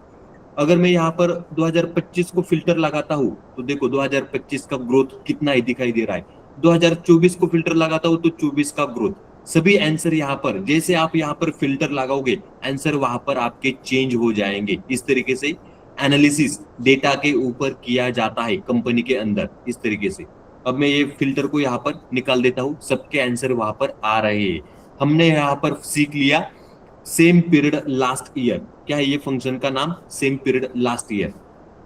अगर मैं यहाँ पर 2025 को फिल्टर लगाता हूँ, तो देखो 2025 का ग्रोथ कितना ही दिखाई दे रहा है। 2024 को फिल्टर लगाता हूँ तो 24 का ग्रोथ। सभी आंसर यहाँ पर, जैसे आप यहाँ पर फिल्टर लगाओगे, आंसर वहां पर आपके चेंज हो जाएंगे। इस तरीके से एनालिसिस डेटा के ऊपर किया जाता है कंपनी के अंदर। इस तरीके से अब मैं ये फिल्टर को यहाँ पर निकाल देता हूँ, सबके आंसर वहां पर आ रहे हैं। हमने यहाँ पर सीख लिया सेम पीरियड लास्ट ईयर। क्या है ये फंक्शन का नाम? Same period last year.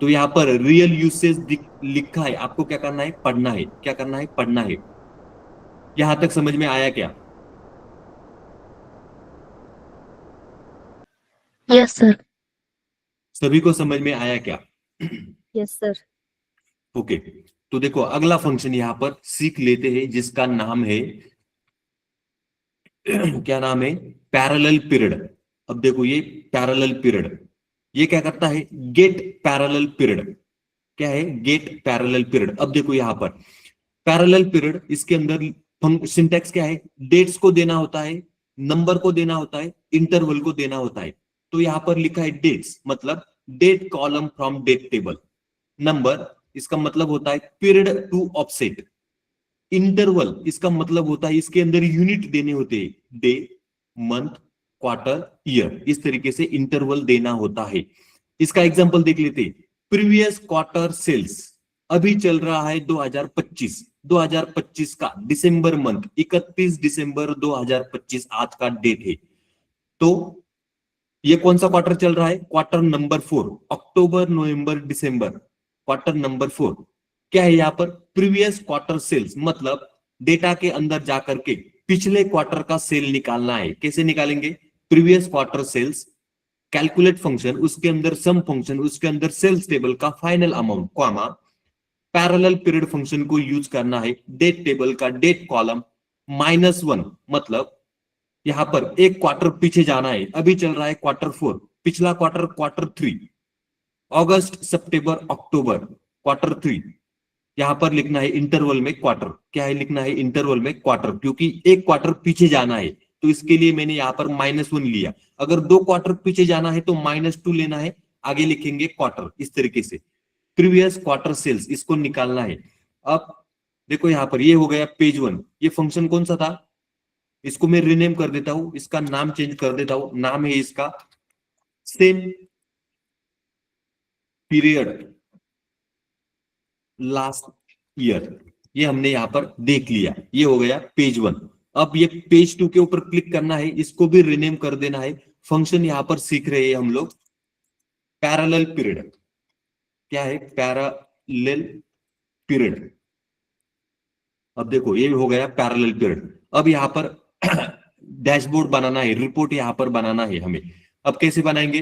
तो यहाँ पर रियल यूसेज लिखा है, आपको क्या करना है? पढ़ना है। क्या करना है? पढ़ना है। यहां तक समझ में आया क्या? Yes sir. सभी को समझ में आया क्या? Yes sir. ओके। तो देखो अगला फंक्शन यहां पर सीख लेते हैं, जिसका नाम है क्या नाम है? Parallel period. अब देखो ये पैरेलल पीरियड, ये क्या करता है? Get parallel period. क्या है? Get parallel period. अब देखो यहां पर पैरेलल पीरियड, इसके अंदर सिंटेक्स क्या है? डेट्स को देना होता है, नंबर को देना होता है, इंटरवल को देना होता है। तो यहां पर लिखा है डेट्स, मतलब date column from date table. Number, इसका मतलब होता है पीरियड टू ऑफसेट। इंटरवल, इसका मतलब होता है इसके अंदर यूनिट देने होते हैं, डे, मंथ, क्वार्टर, ईयर। इस तरीके से इंटरवल देना होता है। इसका एग्जांपल देख लेते हैं। प्रीवियस क्वार्टर सेल्स अभी चल रहा है 2025। 2025 का दिसंबर मंथ, 31 दिसंबर 2025 आज का डेट है। तो ये कौन सा क्वार्टर चल रहा है? क्वार्टर नंबर 4, अक्टूबर नवंबर दिसंबर, क्वार्टर नंबर 4। क्या है यहाँ पर? प्रीवियस क्वार्टर सेल्स, मतलब डेटा के अंदर जाकर के पिछले क्वार्टर का सेल निकालना है। कैसे निकालेंगे? Previous quarter sales, calculate function, उसके अंदर सम फंक्शन, उसके अंदर सेल्स टेबल का final amount, comma parallel period function को यूज करना है, डेट टेबल का डेट कॉलम -1, मतलब यहां पर एक क्वार्टर पीछे जाना है। अभी चल रहा है क्वार्टर 4, पिछला क्वार्टर क्वार्टर 3, अगस्त सितंबर अक्टूबर, क्वार्टर 3। यहां पर लिखना है इंटरवल में क्वार्टर। क्या है? लिखना है इंटरवल में क्वार्टर, क्योंकि एक क्वार्टर पीछे जाना है, तो इसके लिए मैंने यहां पर -1 लिया। अगर 2 क्वार्टर पीछे जाना है तो -2 लेना है, आगे लिखेंगे क्वार्टर। इस तरीके से प्रीवियस क्वार्टर सेल्स, इसको निकालना है। अब देखो यहां पर ये हो गया पेज 1। ये फंक्शन कौन सा था? इसको मैं रीनेम कर देता हूं, इसका नाम चेंज कर देता हूं। नाम है इसका सेम पीरियड लास्ट ईयर। ये हमने यहां पर देख लिया। ये हो गया पेज 1। अब ये पेज 2 के ऊपर क्लिक करना है, इसको भी रीनेम कर देना है। फंक्शन यहां पर सीख रहे हैं हम लोग पैरेलल पीरियड। क्या है? Parallel period. अब देखो ये हो गया पैरेलल पीरियड। अब यहां पर डैशबोर्ड बनाना है, रिपोर्ट यहां पर बनाना है हमें। अब कैसे बनाएंगे?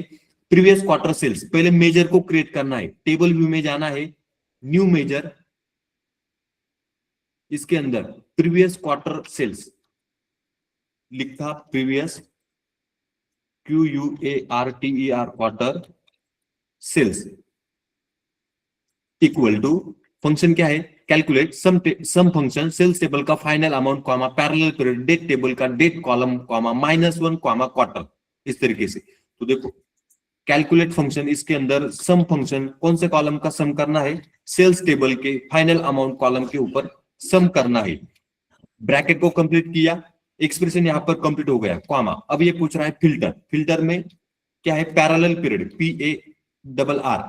प्रीवियस क्वार्टर सेल्स, पहले मेजर को क्रिएट करना है, टेबल व्यू में जाना है, न्यू मेजर, इसके अंदर प्रीवियस क्वार्टर सेल्स लिखा, previous QUARTER quarter sales equal to function क्या है? Calculate sum function sales table का final amount, comma parallel period, date table का date column, comma -1, comma quarter. इस तरीके से तो देखो कैलकुलेट फंक्शन, इसके अंदर सम फंक्शन, कौन से कॉलम का सम करना है, सेल्स टेबल के फाइनल अमाउंट कॉलम के ऊपर सम करना है। ब्रैकेट को कंप्लीट किया, एक्सप्रेशन यहां पर कंप्लीट हो गया, कॉमा। अब ये पूछ रहा है फिल्टर, फिल्टर में क्या है, पैरेलल पीरियड, PARR,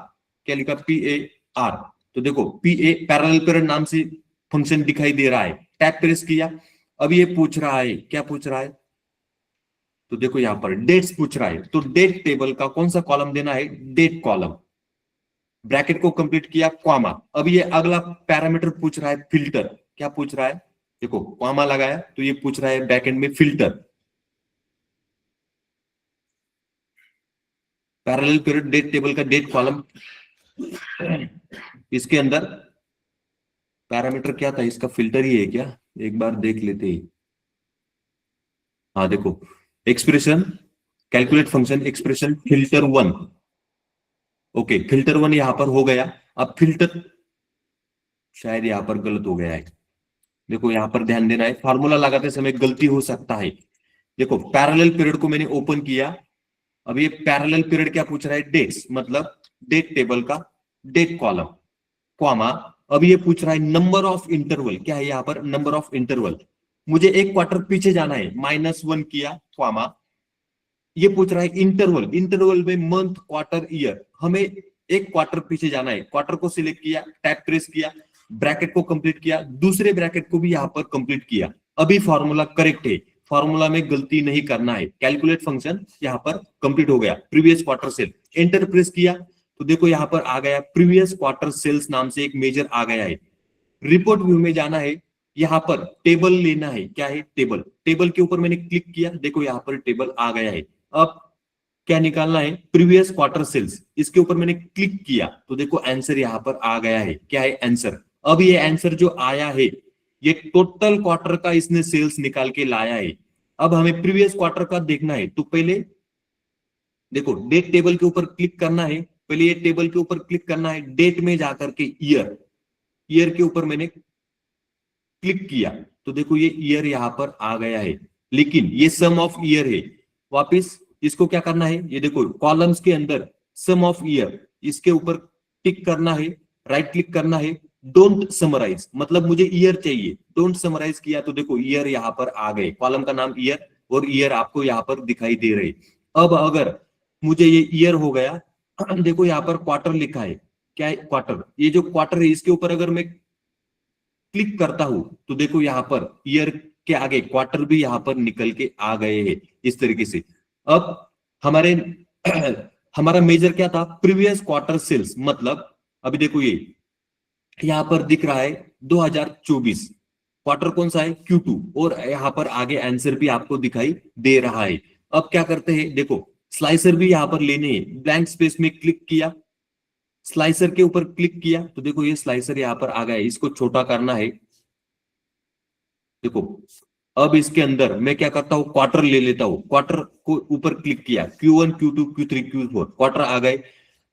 क्या लिखा, PAR। तो देखो PA पैरेलल पीरियड नाम से फंक्शन दिखाई दे रहा है, टैब प्रेस किया। अब ये पूछ रहा है, क्या पूछ रहा है, तो देखो यहां पर डेट्स पूछ रहा है, तो डेट टेबल का कौन सा कॉलम देना है, डेट कॉलम। ब्रैकेट को कंप्लीट किया, कॉमा। अब ये अगला पैरामीटर पूछ रहा है फिल्टर, क्या पूछ रहा है, देखो कॉमा लगाया, तो ये पूछ रहा है बैकएंड में filter, parallel period date table का डेट कॉलम। इसके अंदर पैरामीटर क्या था, इसका फिल्टर ही है क्या, एक बार देख लेते हैं। हाँ देखो, expression, calculate function, expression filter 1। Okay, filter 1 यहां पर हो गया। अब फिल्टर, शायद यहां पर गलत हो गया है, देखो यहां पर ध्यान देना है, फार्मूला लगाते समय गलती हो सकता है। देखो पैरेलल पीरियड को मैंने ओपन किया, अब ये पैरेलल पीरियड क्या पूछ रहा है, डेट्स, मतलब डेट टेबल का डेट कॉलम, कॉमा। अब ये पूछ रहा है नंबर ऑफ इंटरवल, क्या है यहां पर, नंबर ऑफ इंटरवल, मुझे एक क्वार्टर पीछे जाना है, -1 किया, कॉमा। ये पूछ रहा है इंटरवल, इंटरवल में मंथ, क्वार्टर, ईयर, हमें एक क्वार्टर पीछे जाना है, क्वार्टर को सिलेक्ट किया, टैब प्रेस किया, ब्रैकेट को कंप्लीट किया, दूसरे ब्रैकेट को भी यहां पर कंप्लीट किया। अभी फॉर्मूला करेक्ट है, फॉर्मूला में गलती नहीं करना है, कैलकुलेट फंक्शन यहां पर कंप्लीट हो गया, previous quarter sale, enter press किया, तो देखो यहां पर आ गया प्रीवियस क्वार्टर सेल्स नाम से एक मेजर आ गया है। रिपोर्ट व्यू में जाना है, यहां पर टेबल लेना है, क्या है, टेबल, टेबल के ऊपर मैंने क्लिक किया, देखो यहां पर टेबल आ गया है। अब क्या निकालना है, प्रीवियस क्वार्टर सेल्स, इसके ऊपर मैंने क्लिक किया, तो देखो आंसर यहां पर आ गया है, क्या है, आंसर। अब ये आंसर जो आया है, ये टोटल क्वार्टर का इसने सेल्स निकाल के लाया है। अब हमें प्रीवियस क्वार्टर का देखना है, तो पहले देखो डेट टेबल के ऊपर क्लिक करना है, पहले ये टेबल के ऊपर क्लिक करना है, डेट में जाकर के ईयर, ईयर के ऊपर मैंने क्लिक किया, तो देखो ये ईयर यहां पर आ गया है, लेकिन ये सम ऑफ ईयर है। वापस इसको क्या करना है, ये देखो कॉलम्स के अंदर सम ऑफ ईयर, इसके ऊपर टिक करना है, राइट क्लिक करना है, डोंट समराइज, मतलब मुझे ईयर चाहिए, डोंट समराइज किया, तो देखो ईयर यहां पर आ गए, कॉलम का नाम ईयर, और ईयर आपको यहां पर दिखाई दे रहे। अब अगर मुझे ये ईयर हो गया, देखो यहां पर क्वार्टर लिखा है, क्या है, क्वार्टर, ये जो क्वार्टर है इसके ऊपर अगर मैं क्लिक करता हूं, तो देखो यहां पर ईयर के आगे क्वार्टर भी यहां पर निकल के आ गए हैं, इस तरीके से। अब हमारे हमारा मेजर क्या था, प्रीवियस क्वार्टर सेल्स, मतलब अभी देखो ये यहां पर दिख रहा है 2024, क्वार्टर कौन सा है, Q2, और यहां पर आगे आंसर भी आपको दिखाई दे रहा है। अब क्या करते हैं, देखो स्लाइसर भी यहां पर लेने हैं, ब्लैंक स्पेस में क्लिक किया, स्लाइसर के ऊपर क्लिक किया, तो देखो ये स्लाइसर यहां पर आ गया है, इसको छोटा करना है। देखो अब इसके अंदर मैं क्या करता हूं, क्वार्टर ले लेता हूं, क्वार्टर को ऊपर क्लिक किया, Q1, Q2, Q3, Q4, quarter आ गए।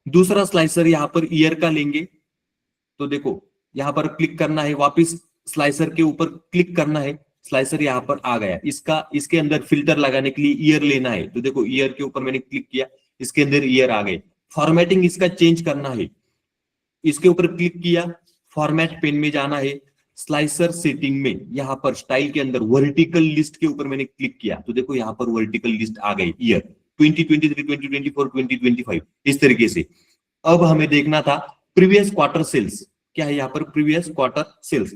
दूसरा स्लाइसर यहां पर ईयर का लेंगे, तो देखो यहां पर क्लिक करना है, वापस स्लाइसर के ऊपर क्लिक करना है, स्लाइसर यहां पर आ गया, इसका इसके अंदर फिल्टर लगाने के लिए ईयर लेना है, तो देखो ईयर के ऊपर मैंने क्लिक किया, इसके अंदर ईयर आ गए। फॉर्मेटिंग इसका चेंज करना है, इसके ऊपर क्लिक किया, फॉर्मेट पेन में जाना है, स्लाइसर सेटिंग में यहां पर स्टाइल के अंदर वर्टिकल लिस्ट के ऊपर मैंने क्लिक किया, तो देखो यहां पर वर्टिकल लिस्ट आ गई, ईयर 2023, 2024, 2025, इस तरीके से। अब हमें देखना था प्रीवियस क्वार्टर सेल्स, क्या है यहाँ पर, प्रीवियस क्वार्टर सेल्स।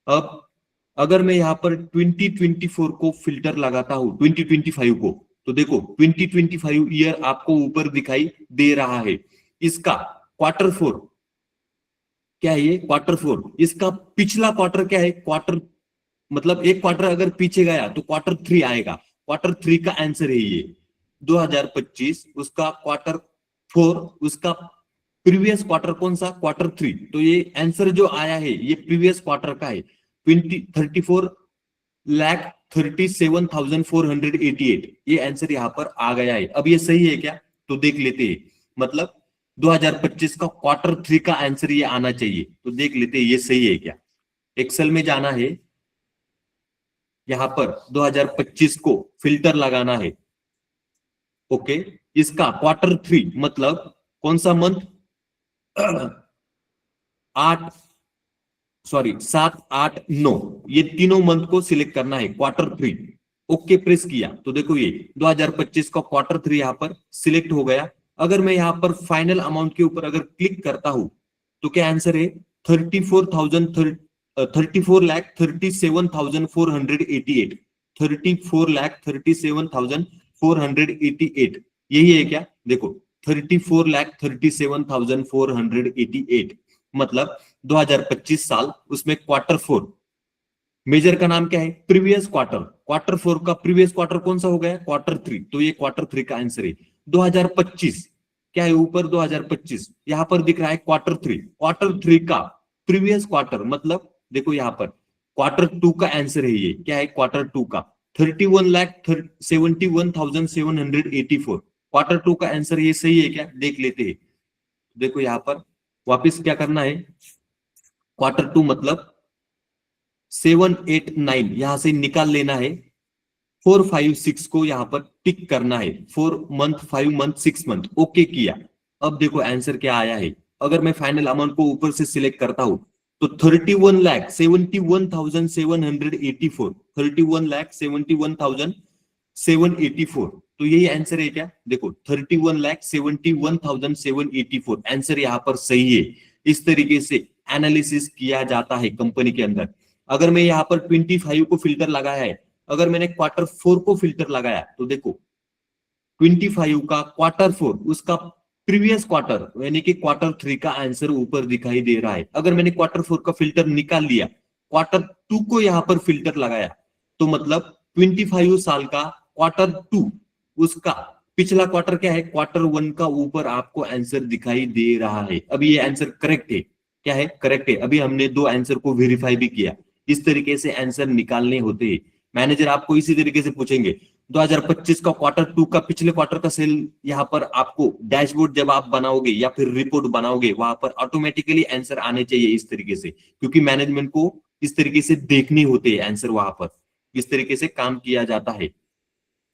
अब अगर मैं यहाँ पर 2024 को फिल्टर लगाता हूं 2025 को, तो देखो 2025 ईयर आपको ऊपर दिखाई दे रहा है। इसका क्वार्टर 4, क्या है ये, क्वार्टर 4, इसका पिछला क्वार्टर क्या है, क्वार्टर, मतलब एक क्वार्टर अगर पीछे गया तो क्वार्टर 3 आएगा, क्वार्टर 3 का आंसर है ये 2025, उसका क्वार्टर 4, उसका प्रीवियस क्वार्टर कौन सा, क्वार्टर 3, तो ये आंसर जो आया है ये प्रीवियस क्वार्टर का है, 34,37,488, ये आंसर यहां पर आ गया है। अब ये सही है क्या, तो देख लेते हैं, मतलब 2025 का क्वार्टर 3 का आंसर ये आना चाहिए, तो देख लेते हैं ये सही है क्या। एक्सेल में जाना है, यहां पर 2025 को फिल्टर लगाना है, ओके, इसका क्वार्टर 3 मतलब कौन सा मंथ, 7, 8, 9, ये तीनों मंथ को सिलेक्ट करना है, क्वार्टर 3। ओके प्रेस किया तो देखो ये 2025 का क्वार्टर 3 यहां पर सिलेक्ट हो गया। अगर मैं यहां पर फाइनल अमाउंट के ऊपर अगर क्लिक करता हूं तो क्या आंसर है, 34,37,488, 34,37,488, यही है क्या, देखो 34,37,488 मतलब 2025 साल, उसमें क्वार्टर 4 मेजर का नाम क्या है, प्रीवियस क्वार्टर, क्वार्टर 4 का प्रीवियस क्वार्टर कौन सा हो गया, क्वार्टर 3, तो ये क्वार्टर 3 का आंसर है। 2025 क्या है ऊपर, 2025 यहां पर दिख रहा है क्वार्टर 3, क्वार्टर 3 का प्रीवियस क्वार्टर मतलब देखो यहां पर क्वार्टर 2 का आंसर है, ये क्या है क्वार्टर 2 का 31,71,784, क्वार्टर 2 का आंसर ये सही है क्या, देख लेते हैं। देखो यहां पर वापस क्या करना है, क्वार्टर 2 मतलब 789 यहां से निकाल लेना है, 4, 5, 6 को यहां पर टिक करना है, 4 मंथ, 5 मंथ, 6 मंथ, ओके किया। अब देखो आंसर क्या आया है, अगर मैं फाइनल अमाउंट को ऊपर से सिलेक्ट करता हूं तो 31,71,784, 31,71,784, तो यही आंसर है क्या, देखो 31,71,784 आंसर यहां पर सही है। इस तरीके से एनालिसिस किया जाता है कंपनी के अंदर। अगर मैं यहाँ पर 25 को फिल्टर लगाया है, अगर मैंने क्वार्टर 4 को फिल्टर लगाया तो देखो 25 का क्वार्टर 4 उसका प्रीवियस क्वार्टर यानी कि क्वार्टर 3 का आंसर ऊपर दिखाई दे रहा है। अगर मैंने क्वार्टर 4 का फिल्टर निकाल लिया, क्वार्टर 2 को यहां पर फिल्टर लगाया तो मतलब 25 साल का क्वार्टर 2 उसका पिछला क्वार्टर क्या है, क्वार्टर 1 का ऊपर आपको आंसर दिखाई दे रहा है। अभी ये आंसर करेक्ट है, क्या है, करेक्ट है। अभी हमने 2 आंसर को वेरीफाई भी किया। इस तरीके से आंसर निकालने होते हैं। मैनेजर आपको इसी तरीके से पूछेंगे 2025 का क्वार्टर 2 का पिछले क्वार्टर का सेल यहां पर आपको डैशबोर्ड जब आप बनाओगे या फिर रिपोर्ट बनाओगे वहां पर ऑटोमेटिकली आंसर आने चाहिए इस तरीके से, क्योंकि मैनेजमेंट को इस तरीके से देखने होते हैं आंसर, वहां पर इस तरीके से काम किया जाता है।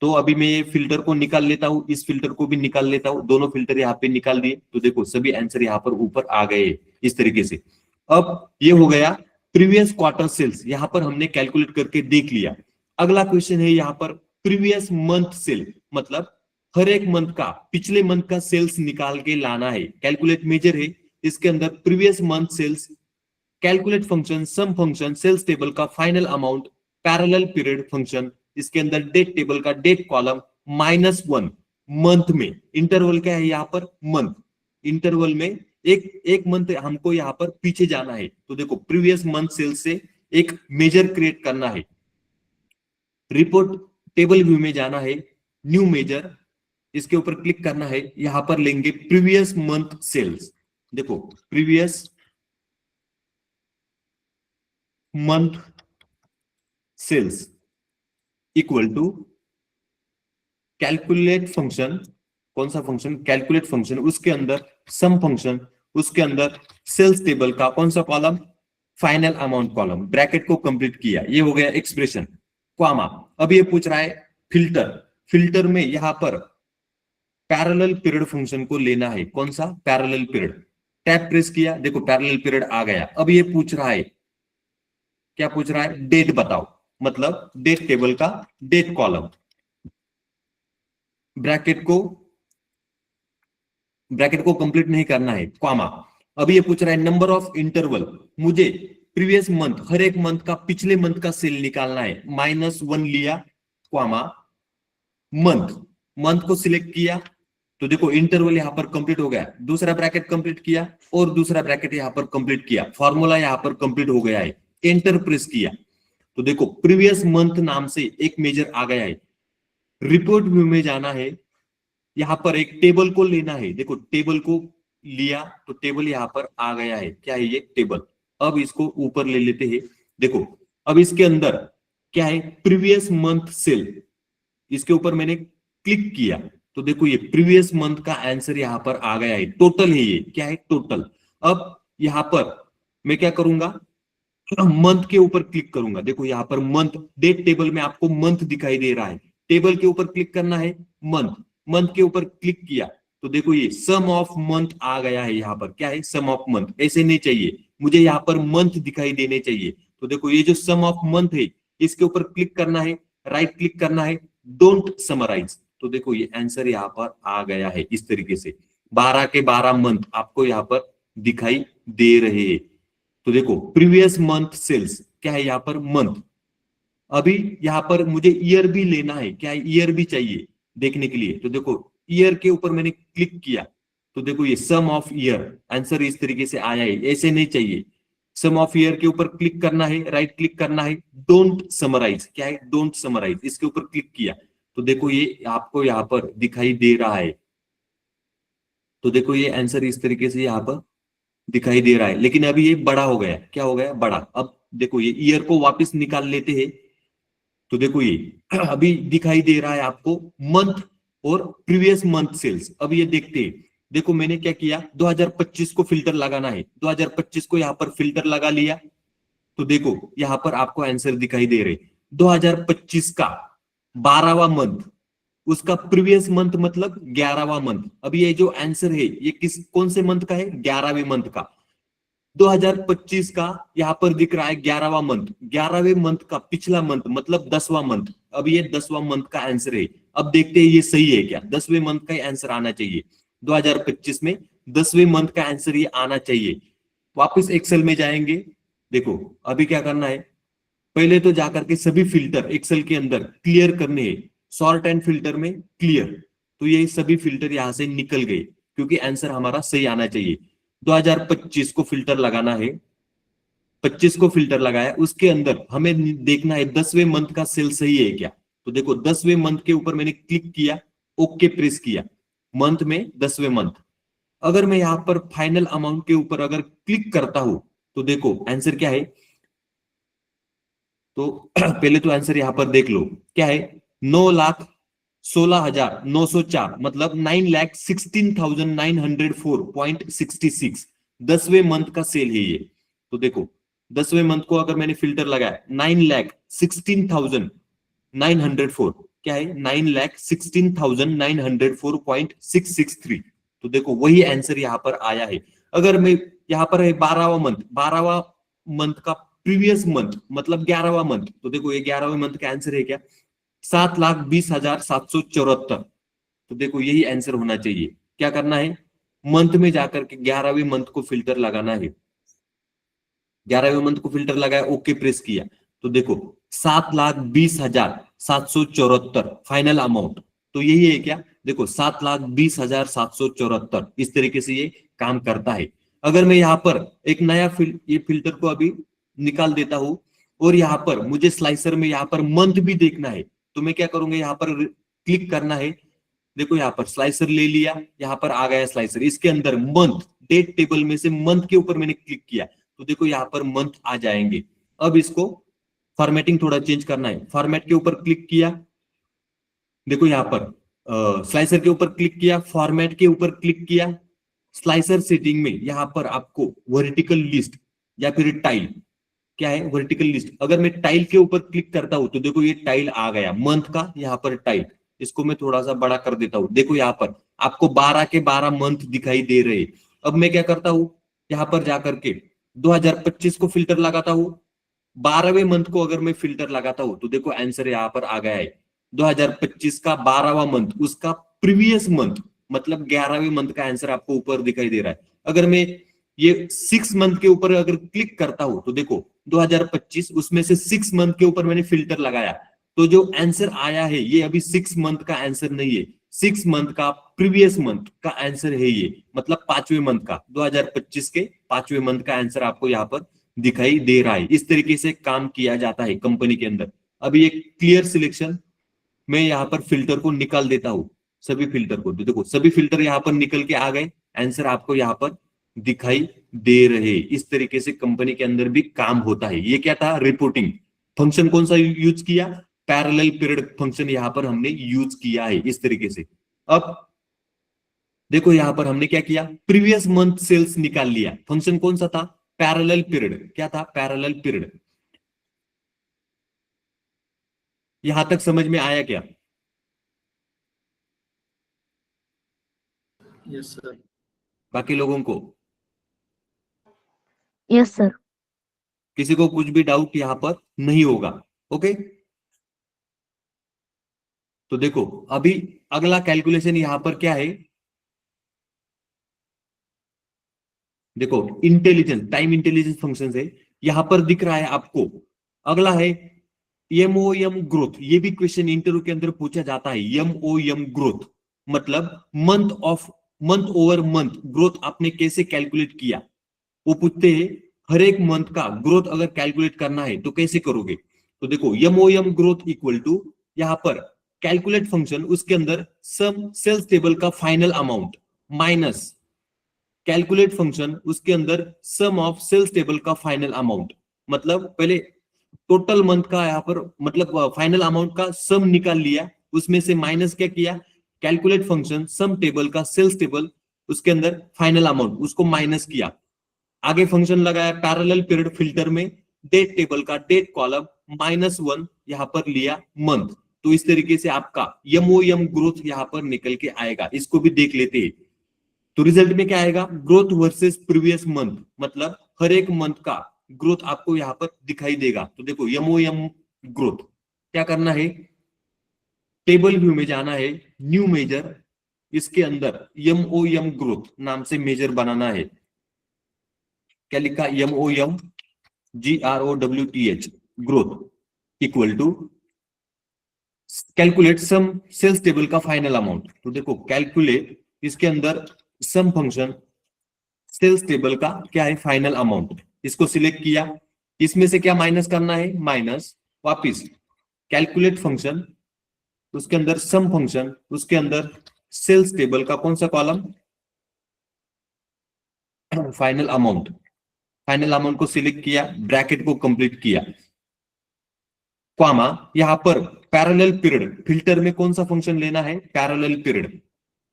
तो अभी मैं ये फिल्टर को निकाल लेता हूं, इस फिल्टर को भी निकाल लेता हूं, दोनों फिल्टर यहाँ पे निकाल दिए तो देखो सभी आंसर यहाँ पर ऊपर आ गए इस तरीके से। अब ये हो गया प्रीवियस क्वार्टर सेल्स, यहां पर हमने कैलकुलेट करके देख लिया। अगला क्वेश्चन है यहाँ पर प्रीवियस मंथ सेल, मतलब हर एक मंथ का पिछले मंथ का सेल्स निकाल के लाना है। कैलकुलेट मेजर है, इसके अंदर previous month sales, calculate function, sum function, sales table का final amount, parallel period function, इसके अंदर डेट टेबल का डेट कॉलम, -1 मंथ में, इंटरवल क्या है यहाँ पर मंथ, इंटरवल में एक मंथ हमको यहाँ पर पीछे जाना है। तो देखो प्रीवियस मंथ सेल्स से एक मेजर क्रिएट करना है, रिपोर्ट टेबल व्यू में जाना है, न्यू मेजर, इसके ऊपर क्लिक करना है, यहां पर लेंगे प्रीवियस मंथ सेल्स। देखो previous month sales equal to calculate function, कौन सा फंक्शन, कैलकुलेट फंक्शन, उसके अंदर सम फंक्शन, उसके अंदर सेल्स टेबल का कौन सा column, final amount column, bracket को कंप्लीट किया, ये हो गया एक्सप्रेशन, क्वामा। अब ये पूछ रहा है फिल्टर, फिल्टर में यहां पर पैरेलल पीरियड फंक्शन को लेना है, कौन सा, पैरेलल पीरियड, टैब प्रेस किया, देखो पैरेलल पीरियड आ गया। अब ये पूछ रहा है, क्या पूछ रहा है, डेट बताओ, मतलब डेट टेबल का डेट कॉलम, ब्रैकेट को कंप्लीट नहीं करना है, क्वामा। अब ये पूछ रहा है नंबर ऑफ इंटरवल, मुझे प्रीवियस मंथ, हर एक मंथ का पिछले मंथ का सेल निकालना है, -1 लिया, क्वामा, मंथ को सिलेक्ट किया तो देखो इंटरवल यहां पर कंप्लीट हो गया, दूसरा ब्रैकेट कंप्लीट किया और दूसरा ब्रैकेट यहां पर कंप्लीट किया, फॉर्मूला यहां पर कंप्लीट हो गया है, एंटर प्रेस किया तो देखो प्रीवियस मंथ नाम से एक मेजर आ गया है। रिपोर्ट व्यू में जाना है, यहां पर एक टेबल को लेना है, देखो टेबल को लिया तो टेबल यहां पर आ गया है, क्या है ये टेबल। अब इसको ऊपर ले लेते हैं, देखो अब इसके अंदर क्या है, प्रीवियस मंथ सेल, इसके ऊपर मैंने क्लिक किया तो देखो ये प्रीवियस मंथ का आंसर यहां पर आ गया है, टोटल है ये, क्या है, टोटल। अब यहां पर मैं क्या करूंगा, मंथ के ऊपर क्लिक करूंगा, देखो यहां पर मंथ, डेट टेबल में आपको मंथ दिखाई दे रहा है, टेबल के ऊपर क्लिक करना है, मंथ, मंथ के ऊपर क्लिक किया तो देखो ये सम ऑफ मंथ आ गया है। यहाँ पर क्या है, सम ऑफ मंथ। ऐसे नहीं चाहिए, मुझे यहाँ पर मंथ दिखाई देने चाहिए। तो देखो ये जो सम ऑफ मंथ है इसके ऊपर क्लिक करना है, राइट क्लिक करना है, डोंट समराइज। तो देखो ये आंसर यहाँ पर आ गया है। इस तरीके से 12 के 12 मंथ आपको यहाँ पर दिखाई दे रहे हैं। तो देखो प्रीवियस मंथ सेल्स क्या है, यहाँ पर मंथ। अभी यहाँ पर मुझे ईयर भी लेना है, क्या ईयर भी चाहिए देखने के लिए। तो देखो ईयर के ऊपर मैंने क्लिक किया तो देखो ये सम ऑफ ईयर, आंसर इस तरीके से आया है। ऐसे नहीं चाहिए, सम ऑफ ईयर के ऊपर क्लिक करना है, राइट क्लिक करना है, डोंट समराइज। क्या है, डोंट समराइज, इसके ऊपर क्लिक किया तो देखो ये आपको यहाँ पर दिखाई दे रहा है। तो देखो ये आंसर इस तरीके से यहाँ पर दिखाई दे रहा है। लेकिन अभी ये बड़ा हो गया, क्या हो गया, बड़ा। अब देखो ये ईयर को वापस निकाल लेते हैं तो देखो ये अभी दिखाई दे रहा है आपको मंथ और प्रीवियस मंथ सेल्स। अब ये देखते हैं, देखो मैंने क्या किया, 2025 को फिल्टर लगाना है, 2025 को यहाँ पर फिल्टर लगा लिया तो देखो यहाँ पर आपको आंसर दिखाई दे रहे 2025 का 12वां मंथ, उसका प्रीवियस मंथ मतलब 11वां मंथ। अब ये जो आंसर है ये कौन से मंथ का है, 11वें मंथ का। 2025 का यहाँ पर दिख रहा है 11वां मंथ, 11वें मंथ का पिछला मंथ मतलब 10वां मंथ। अब ये 10वां मंथ का आंसर है। अब देखते हैं ये सही है क्या, 10वें मंथ का आंसर आना चाहिए। 2025 में 10वें मंथ का आंसर ये आना चाहिए। वापस एक्सेल में जाएंगे, देखो अभी क्या करना है, पहले तो जाकर के सभी फिल्टर एक्सेल के अंदर क्लियर करने हैं। सॉर्ट एंड फिल्टर में क्लियर, तो ये सभी फिल्टर यहां से निकल गए क्योंकि आंसर हमारा सही आना चाहिए। 2025 को फिल्टर लगाना है, 25 को फिल्टर लगाया, उसके अंदर हमें देखना है 10वें मंथ का सेल सही है क्या। तो देखो 10वें मंथ के ऊपर मैंने क्लिक किया, ओके प्रेस किया, मंथ में 10वें मंथ। अगर मैं यहाँ पर फाइनल अमाउंट के ऊपर अगर क्लिक करता हूं तो देखो आंसर क्या है। तो पहले तो आंसर यहां पर देख लो क्या है, 9,16,904 मतलब 9,16,904.66 10वें मंथ का सेल है ये। तो देखो 10वें मंथ को अगर मैंने फिल्टर लगाया 9,16,904, क्या है 9,16,904.663। तो देखो वही आंसर यहाँ पर आया है। अगर मैं यहाँ पर है 12वां मंथ, 12वां मंथ का प्रीवियस मंथ मतलब 11वां मंथ, तो देखो ये 11वें मंथ का आंसर है क्या, 7,20,774। तो देखो यही आंसर होना चाहिए। क्या करना है, मंथ में जाकर के 11वें मंथ को फिल्टर लगाना है, 11वें मंथ को फिल्टर लगाया, ओके प्रेस किया तो देखो 7,20,774 फाइनल अमाउंट। तो यही है क्या, देखो 7,20,774 इस तरीके से ये काम करता है। अगर मैं यहाँ पर एक नया ये फिल्टर को अभी निकाल देता हूं और यहाँ पर मुझे स्लाइसर में यहाँ पर मंथ भी देखना है तो मैं क्या करूंगा, यहाँ पर क्लिक करना है। देखो यहाँ पर स्लाइसर ले लिया, यहाँ पर आ गया स्लाइसर, इसके अंदर मंथ डेट टेबल में से मंथ के ऊपर मैंने क्लिक किया तो देखो यहाँ पर मंथ आ जाएंगे। अब इसको फॉर्मेटिंग थोड़ा चेंज करना है, फॉर्मेट के ऊपर क्लिक किया, देखो यहाँ पर स्लाइसर के ऊपर क्लिक किया, फॉर्मेट के ऊपर क्लिक किया, स्लाइसर सेटिंग में यहाँ पर आपको वर्टिकल लिस्ट या फिर टाइल, क्या है वर्टिकल लिस्ट, अगर मैं टाइल के ऊपर क्लिक करता हूं तो देखो ये टाइल आ गया मंथ का, यहाँ पर टाइल। इसको मैं थोड़ा सा बड़ा कर देता हूं, देखो यहाँ पर आपको 12 के 12 मंथ दिखाई दे रहे। अब मैं क्या करता हूं, यहाँ पर जाकर के 2025 को फिल्टर लगाता हूं, 12वें मंथ को अगर मैं फिल्टर लगाता हूं तो देखो आंसर यहाँ पर आ गया है 2025 का 12वां मंथ, उसका प्रीवियस मंथ मतलब 11वें मंथ का आंसर आपको ऊपर दिखाई दे रहा है। अगर मैं ये 6 मंथ के ऊपर अगर क्लिक करता हूं तो देखो 2025 उसमें से 6 मंथ के ऊपर मैंने फिल्टर लगाया तो जो आंसर आया है ये अभी 6 मंथ का आंसर नहीं है, 6 मंथ का प्रीवियस मंथ का आंसर है ये, मतलब 5वें मंथ का, 2025 के 5वें मंथ का आंसर आपको यहाँ पर दिखाई दे रहा है। इस तरीके से काम किया जाता है कंपनी के अंदर। अभी एक क्लियर सिलेक्शन, मैं यहाँ पर फिल्टर को निकाल देता हूं, सभी फिल्टर को, तो देखो सभी फिल्टर यहाँ पर निकल के आ गए, आंसर आपको यहाँ पर दिखाई दे रहे। इस तरीके से कंपनी के अंदर भी काम होता है। ये क्या था, रिपोर्टिंग फंक्शन कौन सा यूज किया, पैरेलल पीरियड फंक्शन यहाँ पर हमने यूज किया है इस तरीके से। अब देखो यहाँ पर हमने क्या किया, प्रीवियस मंथ सेल्स निकाल लिया, फंक्शन कौन सा था, पैरेलल पीरियड, क्या था पैरेलल पीरियड। यहां तक समझ में आया क्या, Yes, sir. बाकी लोगों को Yes, sir. किसी को कुछ भी डाउट यहाँ पर नहीं होगा? ओके, तो देखो अभी अगला कैलकुलेशन यहाँ पर क्या है, देखो इंटेलिजेंस, टाइम इंटेलिजेंस फंक्शन है यहां पर दिख रहा है आपको। अगला है एमओएम ग्रोथ, ये भी क्वेश्चन इंटरव्यू के अंदर पूछा जाता है। एमओएम ग्रोथ मतलब मंथ ओवर मंथ ग्रोथ आपने कैसे कैलकुलेट किया, वो पूछते हैं। हर एक मंथ का ग्रोथ अगर कैलकुलेट करना है तो कैसे करोगे? तो देखो एमओएम ग्रोथ इक्वल टू यहां पर कैलकुलेट फंक्शन, उसके अंदर सम सेल्स टेबल का final amount minus calculate function, उसके अंदर सम ऑफ सेल्स टेबल का फाइनल अमाउंट। मतलब पहले टोटल मंथ का यहाँ पर मतलब फाइनल अमाउंट का सम निकाल लिया, उसमें से माइनस क्या किया, कैलकुलेट फंक्शन सम टेबल का सेल्स टेबल, उसके अंदर फाइनल अमाउंट उसको माइनस किया। आगे फंक्शन लगाया पैरेलल पीरियड फिल्टर में, डेट टेबल का डेट कॉलम -1 यहां पर लिया मंथ। तो इस तरीके से आपका एमओएम ग्रोथ यहां पर निकल के आएगा। इसको भी देख लेते हैं। तो रिजल्ट में क्या आएगा, ग्रोथ वर्सेस प्रीवियस मंथ, मतलब हर एक मंथ का ग्रोथ आपको यहां पर दिखाई देगा। तो देखो एमओएम ग्रोथ क्या करना है, टेबल व्यू में जाना है, न्यू मेजर, इसके अंदर एमओएम ग्रोथ नाम से मेजर बनाना है। क्या लिखा, MOM GROWTH growth equal to calculate sum sales table का फाइनल अमाउंट। तो देखो कैलकुलेट, इसके अंदर सम फंक्शन सेल्स टेबल का क्या है फाइनल अमाउंट, इसको सिलेक्ट किया। इसमें से क्या माइनस करना है, माइनस, वापिस कैलकुलेट फंक्शन, उसके अंदर सम फंक्शन, उसके अंदर सेल्स टेबल का कौन सा column, final amount. Final amount को सिलेक्ट किया, ब्रैकेट को कंप्लीट किया, क्वामा, यहां पर पैरेलल पीरियड फिल्टर में कौन सा फंक्शन लेना है, पैरेलल पीरियड।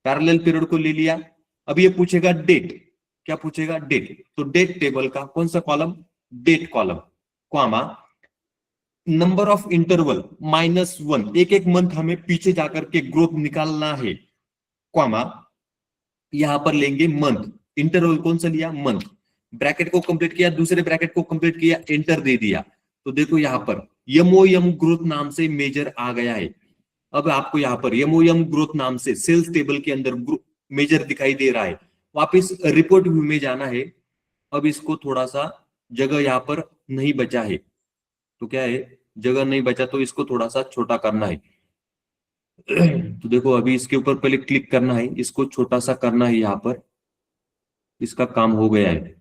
पैरेलल पीरियड को ले लिया। अब ये पूछेगा डेट, क्या पूछेगा, डेट। तो डेट टेबल का कौन सा column, date column, comma number of interval -1, एक एक मंथ हमें पीछे जाकर के ग्रोथ निकालना है, क्वामा यहां पर लेंगे मंथ, इंटरवल कौन सा लिया, मंथ। ब्रैकेट को कंप्लीट किया, दूसरे ब्रैकेट को कंप्लीट किया, एंटर दे दिया। तो देखो यहां पर एमओएम ग्रोथ नाम से मेजर आ गया है। अब आपको यहां पर एमओएम ग्रोथ नाम से सेल्स टेबल के अंदर मेजर दिखाई दे रहा है। वापस रिपोर्ट व्यू में जाना है। अब इसको थोड़ा सा जगह यहां पर नहीं बचा है, तो क्या है, जगह नहीं बचा तो इसको थोड़ा सा छोटा करना है। तो देखो अभी इसके ऊपर पहले क्लिक करना है, इसको छोटा सा करना है, यहाँ पर इसका काम हो गया है।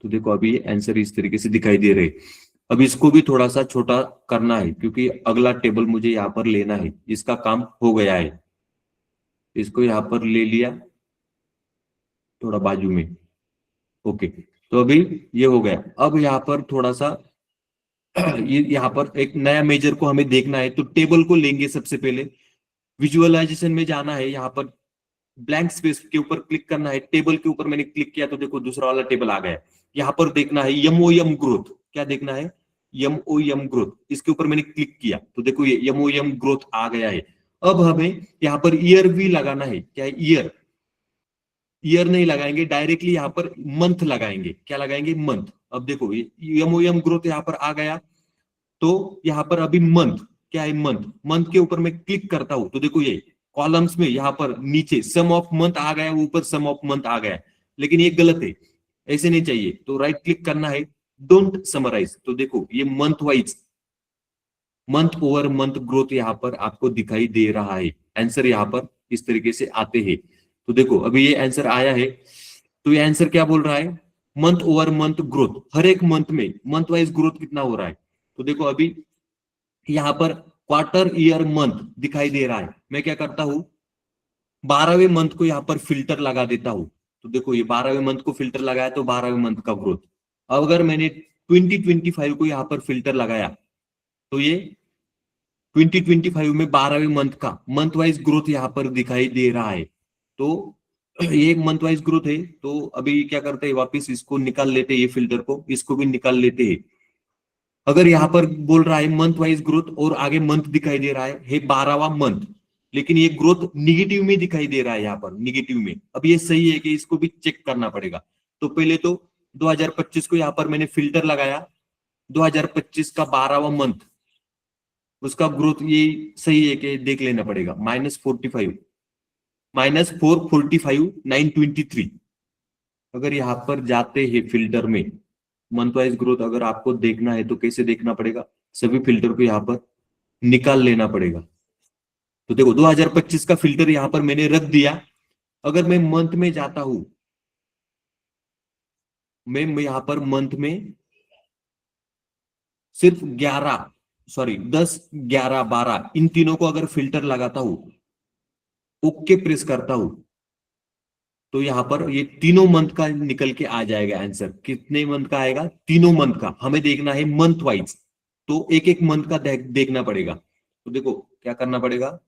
तो देखो अभी आंसर इस तरीके से दिखाई दे रहे। अब इसको भी थोड़ा सा छोटा करना है क्योंकि अगला टेबल मुझे यहाँ पर लेना है, इसका काम हो गया है। इसको यहाँ पर ले लिया थोड़ा बाजू में, ओके। तो अभी ये हो गया। अब यहाँ पर थोड़ा सा ये यहाँ पर एक नया मेजर को हमें देखना है, तो टेबल को लेंगे सबसे पहले, विजुअलाइजेशन में जाना है, यहाँ पर ब्लैंक स्पेस के ऊपर क्लिक करना है। टेबल के ऊपर मैंने क्लिक किया तो देखो दूसरा वाला टेबल आ गया। यहाँ पर देखना है एमओएम ग्रोथ, क्या देखना है, एमओएम ग्रोथ। इसके ऊपर मैंने क्लिक किया तो देखो ये एमओएम ग्रोथ आ गया है। अब हमें यहाँ पर ईयर भी लगाना है, क्या है, ईयर। ईयर नहीं लगाएंगे, डायरेक्टली यहाँ पर मंथ लगाएंगे। क्या लगाएंगे, मंथ। अब देखो एमओएम ग्रोथ यहाँ पर आ गया, तो यहाँ पर अभी मंथ, क्या है, मंथ। मंथ के ऊपर मैं क्लिक करता हूं तो देखो ये कॉलम्स में यहाँ पर नीचे सम ऑफ मंथ आ गया, ऊपर सम ऑफ मंथ आ गया, लेकिन ये गलत है, ऐसे नहीं चाहिए। तो राइट क्लिक करना है, डोंट समराइज। तो देखो ये month wise, month over month growth यहाँ पर आपको दिखाई दे रहा है। आंसर यहाँ पर इस तरीके से आते हैं। तो देखो अभी ये आंसर आया है, तो ये आंसर क्या बोल रहा है, मंथ ओवर मंथ ग्रोथ, हर एक मंथ में मंथ वाइज ग्रोथ कितना हो रहा है। तो देखो अभी यहाँ पर क्वार्टर, ईयर, मंथ दिखाई दे रहा है। मैं क्या करता हूं, 12वें मंथ को यहाँ पर फिल्टर लगा देता हूं। तो देखो ये 12वें मंथ को फिल्टर लगाया तो 12वें मंथ का ग्रोथ। अब अगर मैंने 2025 को यहाँ पर फिल्टर लगाया तो ये 2025 में 12वें मंथ का मंथ वाइज ग्रोथ यहाँ पर दिखाई दे रहा है। तो ये एक मंथ वाइज ग्रोथ है। तो अभी क्या करते हैं, वापिस इसको निकाल लेते हैं, ये फिल्टर को, इसको भी निकाल लेते हैं। अगर यहाँ पर बोल रहा है मंथ वाइज ग्रोथ और आगे मंथ दिखाई दे रहा है 12वां मंथ, लेकिन ये ग्रोथ निगेटिव में दिखाई दे रहा है यहाँ पर, निगेटिव में। अब ये सही है कि इसको भी चेक करना पड़ेगा। तो पहले तो 2025 को यहाँ पर मैंने फिल्टर लगाया, 2025 का 12वां मंथ, उसका ग्रोथ ये सही है कि देख लेना पड़ेगा, -45, -445 923। अगर यहाँ पर जाते हैं फिल्टर में मंथ वाइज ग्रोथ अगर आपको देखना है तो कैसे देखना पड़ेगा, सभी फिल्टर को यहाँ पर निकाल लेना पड़ेगा। तो देखो 2025 का फिल्टर यहां पर मैंने रख दिया। अगर मैं मंथ में जाता हूं, मैं यहां पर मंथ में सिर्फ 10, 11, 12 इन तीनों को अगर फिल्टर लगाता हूं, ओके प्रेस करता हूं, तो यहां पर ये तीनों मंथ का निकल के आ जाएगा आंसर। कितने मंथ का आएगा? तीनों मंथ का। हमें देखना है मंथ वाइज, तो एक एक मंथ का देखना पड़ेगा। तो देखो क्या करना पड़ेगा,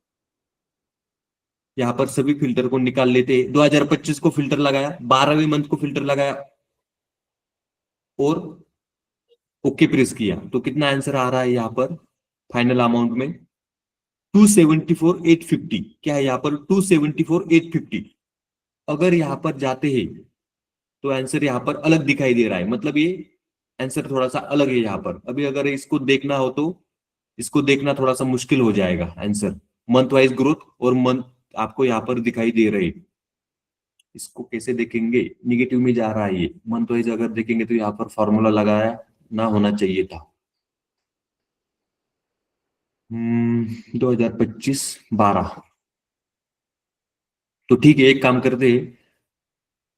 यहां पर सभी फिल्टर को निकाल लेते हैं। 2025 को फिल्टर लगाया, 12वें मंथ को फिल्टर लगाया और ओके प्रेस किया, तो कितना आंसर आ रहा है यहां पर फाइनल अमाउंट में? 274,850। क्या है यहां पर? 274,850। अगर यहां पर जाते हैं तो आंसर यहां पर अलग दिखाई दे रहा है, मतलब ये आंसर थोड़ा सा अलग है यहां पर। अभी अगर इसको देखना हो तो इसको देखना थोड़ा सा मुश्किल हो जाएगा आंसर। मंथ वाइज ग्रोथ और मंथ आपको यहां पर दिखाई दे रहे, इसको कैसे देखेंगे? निगेटिव में जा रहा है ये। मंथ वाइज अगर देखेंगे तो यहाँ पर फॉर्मूला लगाया ना होना चाहिए था। 2025 12, तो ठीक है, एक काम करते हैं।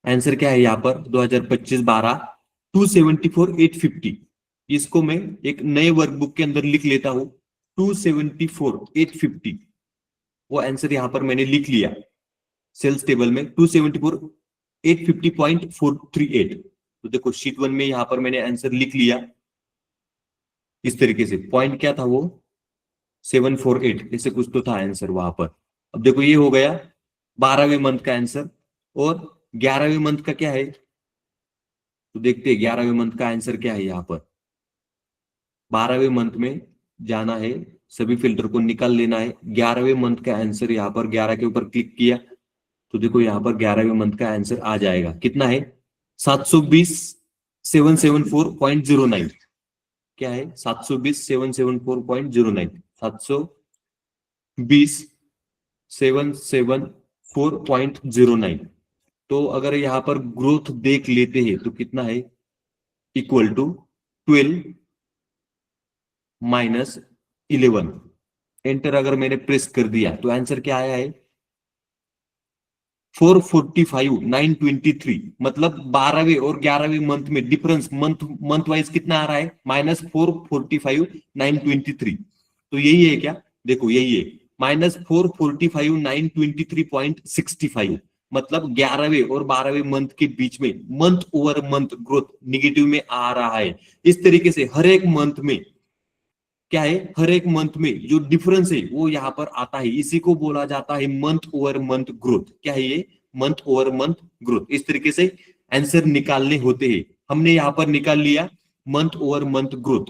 आंसर क्या है यहाँ पर? 2025 12 274,850। इसको मैं एक नए वर्कबुक के अंदर लिख लेता हूं, 274,850। वो आंसर यहां पर मैंने लिख लिया सेल्स टेबल में, 274,850.438। तो देखो शीट 1 में यहां पर मैंने आंसर लिख लिया इस तरीके से। पॉइंट क्या था वो? 748, ऐसे कुछ तो था आंसर वहां पर। अब देखो ये हो गया 12वें मंथ का आंसर। और 11वें मंथ का क्या है, तो देखते हैं 11वें मंथ का आंसर क्या है। यहाँ पर 12वें मंथ में जाना है, सभी फिल्टर को निकाल लेना है। 11वें मंथ का आंसर यहाँ पर 11 के ऊपर क्लिक किया तो देखो यहाँ पर 11वें मंथ का आंसर आ जाएगा। कितना है? 720,774.09। क्या है? 720,774.09, 720,774.09। तो अगर यहाँ पर ग्रोथ देख लेते हैं तो कितना है? Equal to 12 -11। एंटर अगर मैंने प्रेस कर दिया तो आंसर क्या आया है? 445,923। मतलब 12वें और 11वें मंथ में डिफरेंस मंथ वाइज कितना आ रहा है? -445,923। तो यही है क्या? देखो यही है, -445,923.65। मतलब 11वें और 12वें मंथ के बीच में month over month growth negative में आ रहा है। इस तरीके से हर एक मंथ में क्या है, हर एक मंथ में जो डिफरेंस है वो यहां पर आता है। इसी को बोला जाता है मंथ ओवर मंथ ग्रोथ। क्या है ये? Month over month growth. इस तरीके से आंसर निकालने होते हैं। हमने यहां पर निकाल लिया मंथ ओवर मंथ ग्रोथ।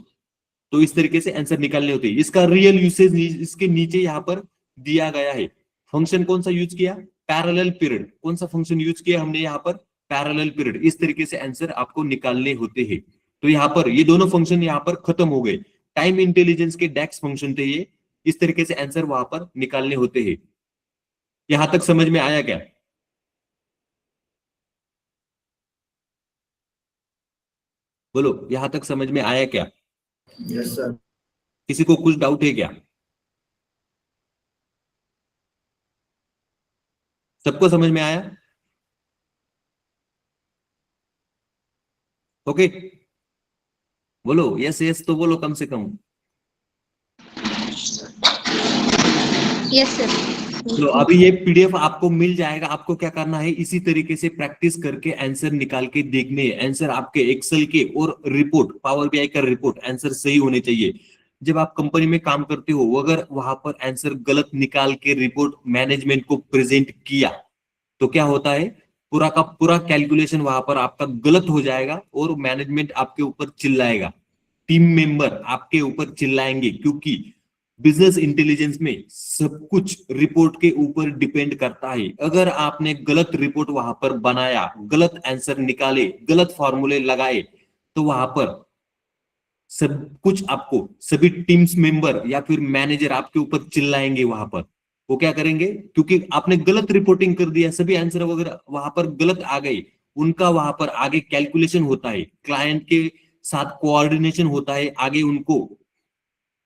तो इस तरीके से आंसर निकालने होते हैं। इसका रियल यूसेज इसके नीचे यहां पर दिया गया है। फंक्शन कौन सा यूज किया? Parallel period. कौन सा फंक्शन यूज किया हमने यहाँ पर? Parallel period. इस तरीके से आंसर आपको निकालने होते हैं। तो यहाँ पर ये दोनों फंक्शन यहाँ पर खत्म हो गए। टाइम इंटेलिजेंस के डेक्स फंक्शन थे ये। इस तरीके से आंसर वहां पर निकालने होते हैं। यहां तक समझ में आया क्या? बोलो, यहां तक समझ में आया क्या? Yes sir. किसी को कुछ डाउट है क्या? सबको समझ में आया? ओके, बोलो यस यस तो बोलो कम से कम। Yes sir. तो अभी ये पीडीएफ आपको मिल जाएगा। आपको क्या करना है, इसी तरीके से प्रैक्टिस करके आंसर निकाल के देखने हैं। आंसर आपके एक्सेल के और रिपोर्ट, पावर बीआई का रिपोर्ट आंसर सही होने चाहिए। जब आप कंपनी में काम करते हो, अगर वहां पर आंसर गलत निकाल के रिपोर्ट मैनेजमेंट को प्रेजेंट किया तो क्या होता है, पूरा का पूरा कैलकुलेशन वहां पर आपका गलत हो जाएगा और मैनेजमेंट आपके ऊपर चिल्लाएगा, टीम मेंबर आपके ऊपर चिल्लाएंगे। क्योंकि बिजनेस इंटेलिजेंस में सब कुछ रिपोर्ट के ऊपर डिपेंड करता है। अगर आपने गलत रिपोर्ट वहां पर बनाया, गलत आंसर निकाले, गलत फॉर्मूले लगाए, तो वहां पर सब कुछ आपको सभी टीम्स मेंबर या फिर मैनेजर आपके ऊपर चिल्लाएंगे। वहां पर वो क्या करेंगे, क्योंकि आपने गलत रिपोर्टिंग कर दिया, सभी आंसर वगैरह वहां पर गलत आ गए। उनका वहां पर आगे कैलकुलेशन होता है, क्लाइंट के साथ कोऑर्डिनेशन होता है आगे। उनको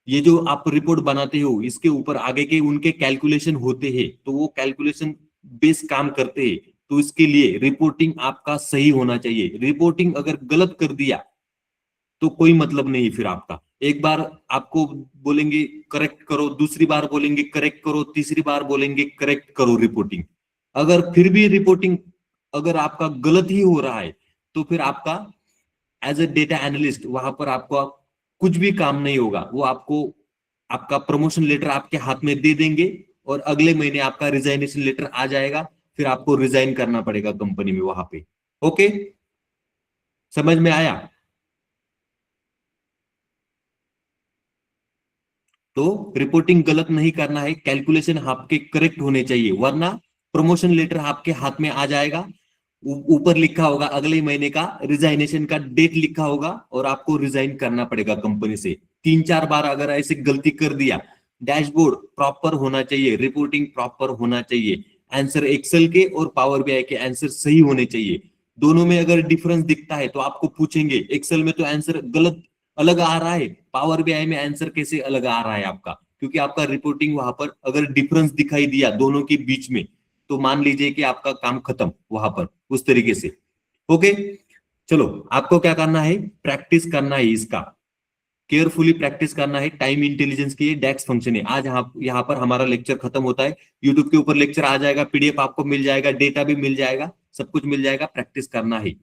ये जो आप रिपोर्ट बनाते हो इसके ऊपर आगे के उनके कैलकुलेशन होते हैं, तो वो कैलकुलेशन बेस काम करते हैं। तो इसके लिए रिपोर्टिंग आपका सही होना चाहिए। रिपोर्टिंग अगर गलत कर दिया तो कोई मतलब नहीं फिर आपका। एक बार आपको बोलेंगे करेक्ट करो, दूसरी बार बोलेंगे करेक्ट करो, तीसरी बार बोलेंगे करेक्ट करो रिपोर्टिंग। अगर फिर भी रिपोर्टिंग अगर आपका गलत ही हो रहा है, तो फिर आपका एज अ डेटा एनालिस्ट वहां पर आपको कुछ भी काम नहीं होगा। वो आपको आपका प्रमोशन लेटर आपके हाथ में दे देंगे और अगले महीने आपका रिजाइनेशन लेटर आ जाएगा। फिर आपको रिजाइन करना पड़ेगा कंपनी में वहां पे। ओके, समझ में आया? तो रिपोर्टिंग गलत नहीं करना है, कैलकुलेशन आपके करेक्ट होने चाहिए, वरना प्रमोशन लेटर आपके हाथ में आ जाएगा। ऊपर लिखा होगा अगले महीने का रिजाइनेशन का डेट लिखा होगा और आपको रिजाइन करना पड़ेगा कंपनी से। 3-4 बार अगर ऐसे गलती कर दिया, डैशबोर्ड प्रॉपर होना चाहिए, रिपोर्टिंग प्रॉपर होना चाहिए, आंसर एक्सेल के और पावर बीआई के आंसर सही होने चाहिए। दोनों में अगर डिफरेंस दिखता है तो आपको पूछेंगे, एक्सेल में तो आंसर गलत अलग आ रहा है, पावर बीआई में आंसर कैसे अलग आ रहा है आपका? क्योंकि आपका रिपोर्टिंग वहां पर अगर डिफरेंस दिखाई दिया दोनों के बीच में, तो मान लीजिए कि आपका काम खत्म वहां पर उस तरीके से। ओके, चलो आपको क्या करना है, प्रैक्टिस करना है इसका, केयरफुली प्रैक्टिस करना है। टाइम इंटेलिजेंस की डेक्स फंक्शन है। आज यहाँ पर हमारा लेक्चर खत्म होता है। यूट्यूब के ऊपर लेक्चर आ जाएगा, पीडीएफ आपको मिल जाएगा, डेटा भी मिल जाएगा, सब कुछ मिल जाएगा। प्रैक्टिस करना है।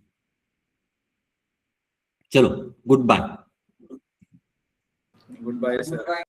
चलो, गुड बाय। Goodbye, sir.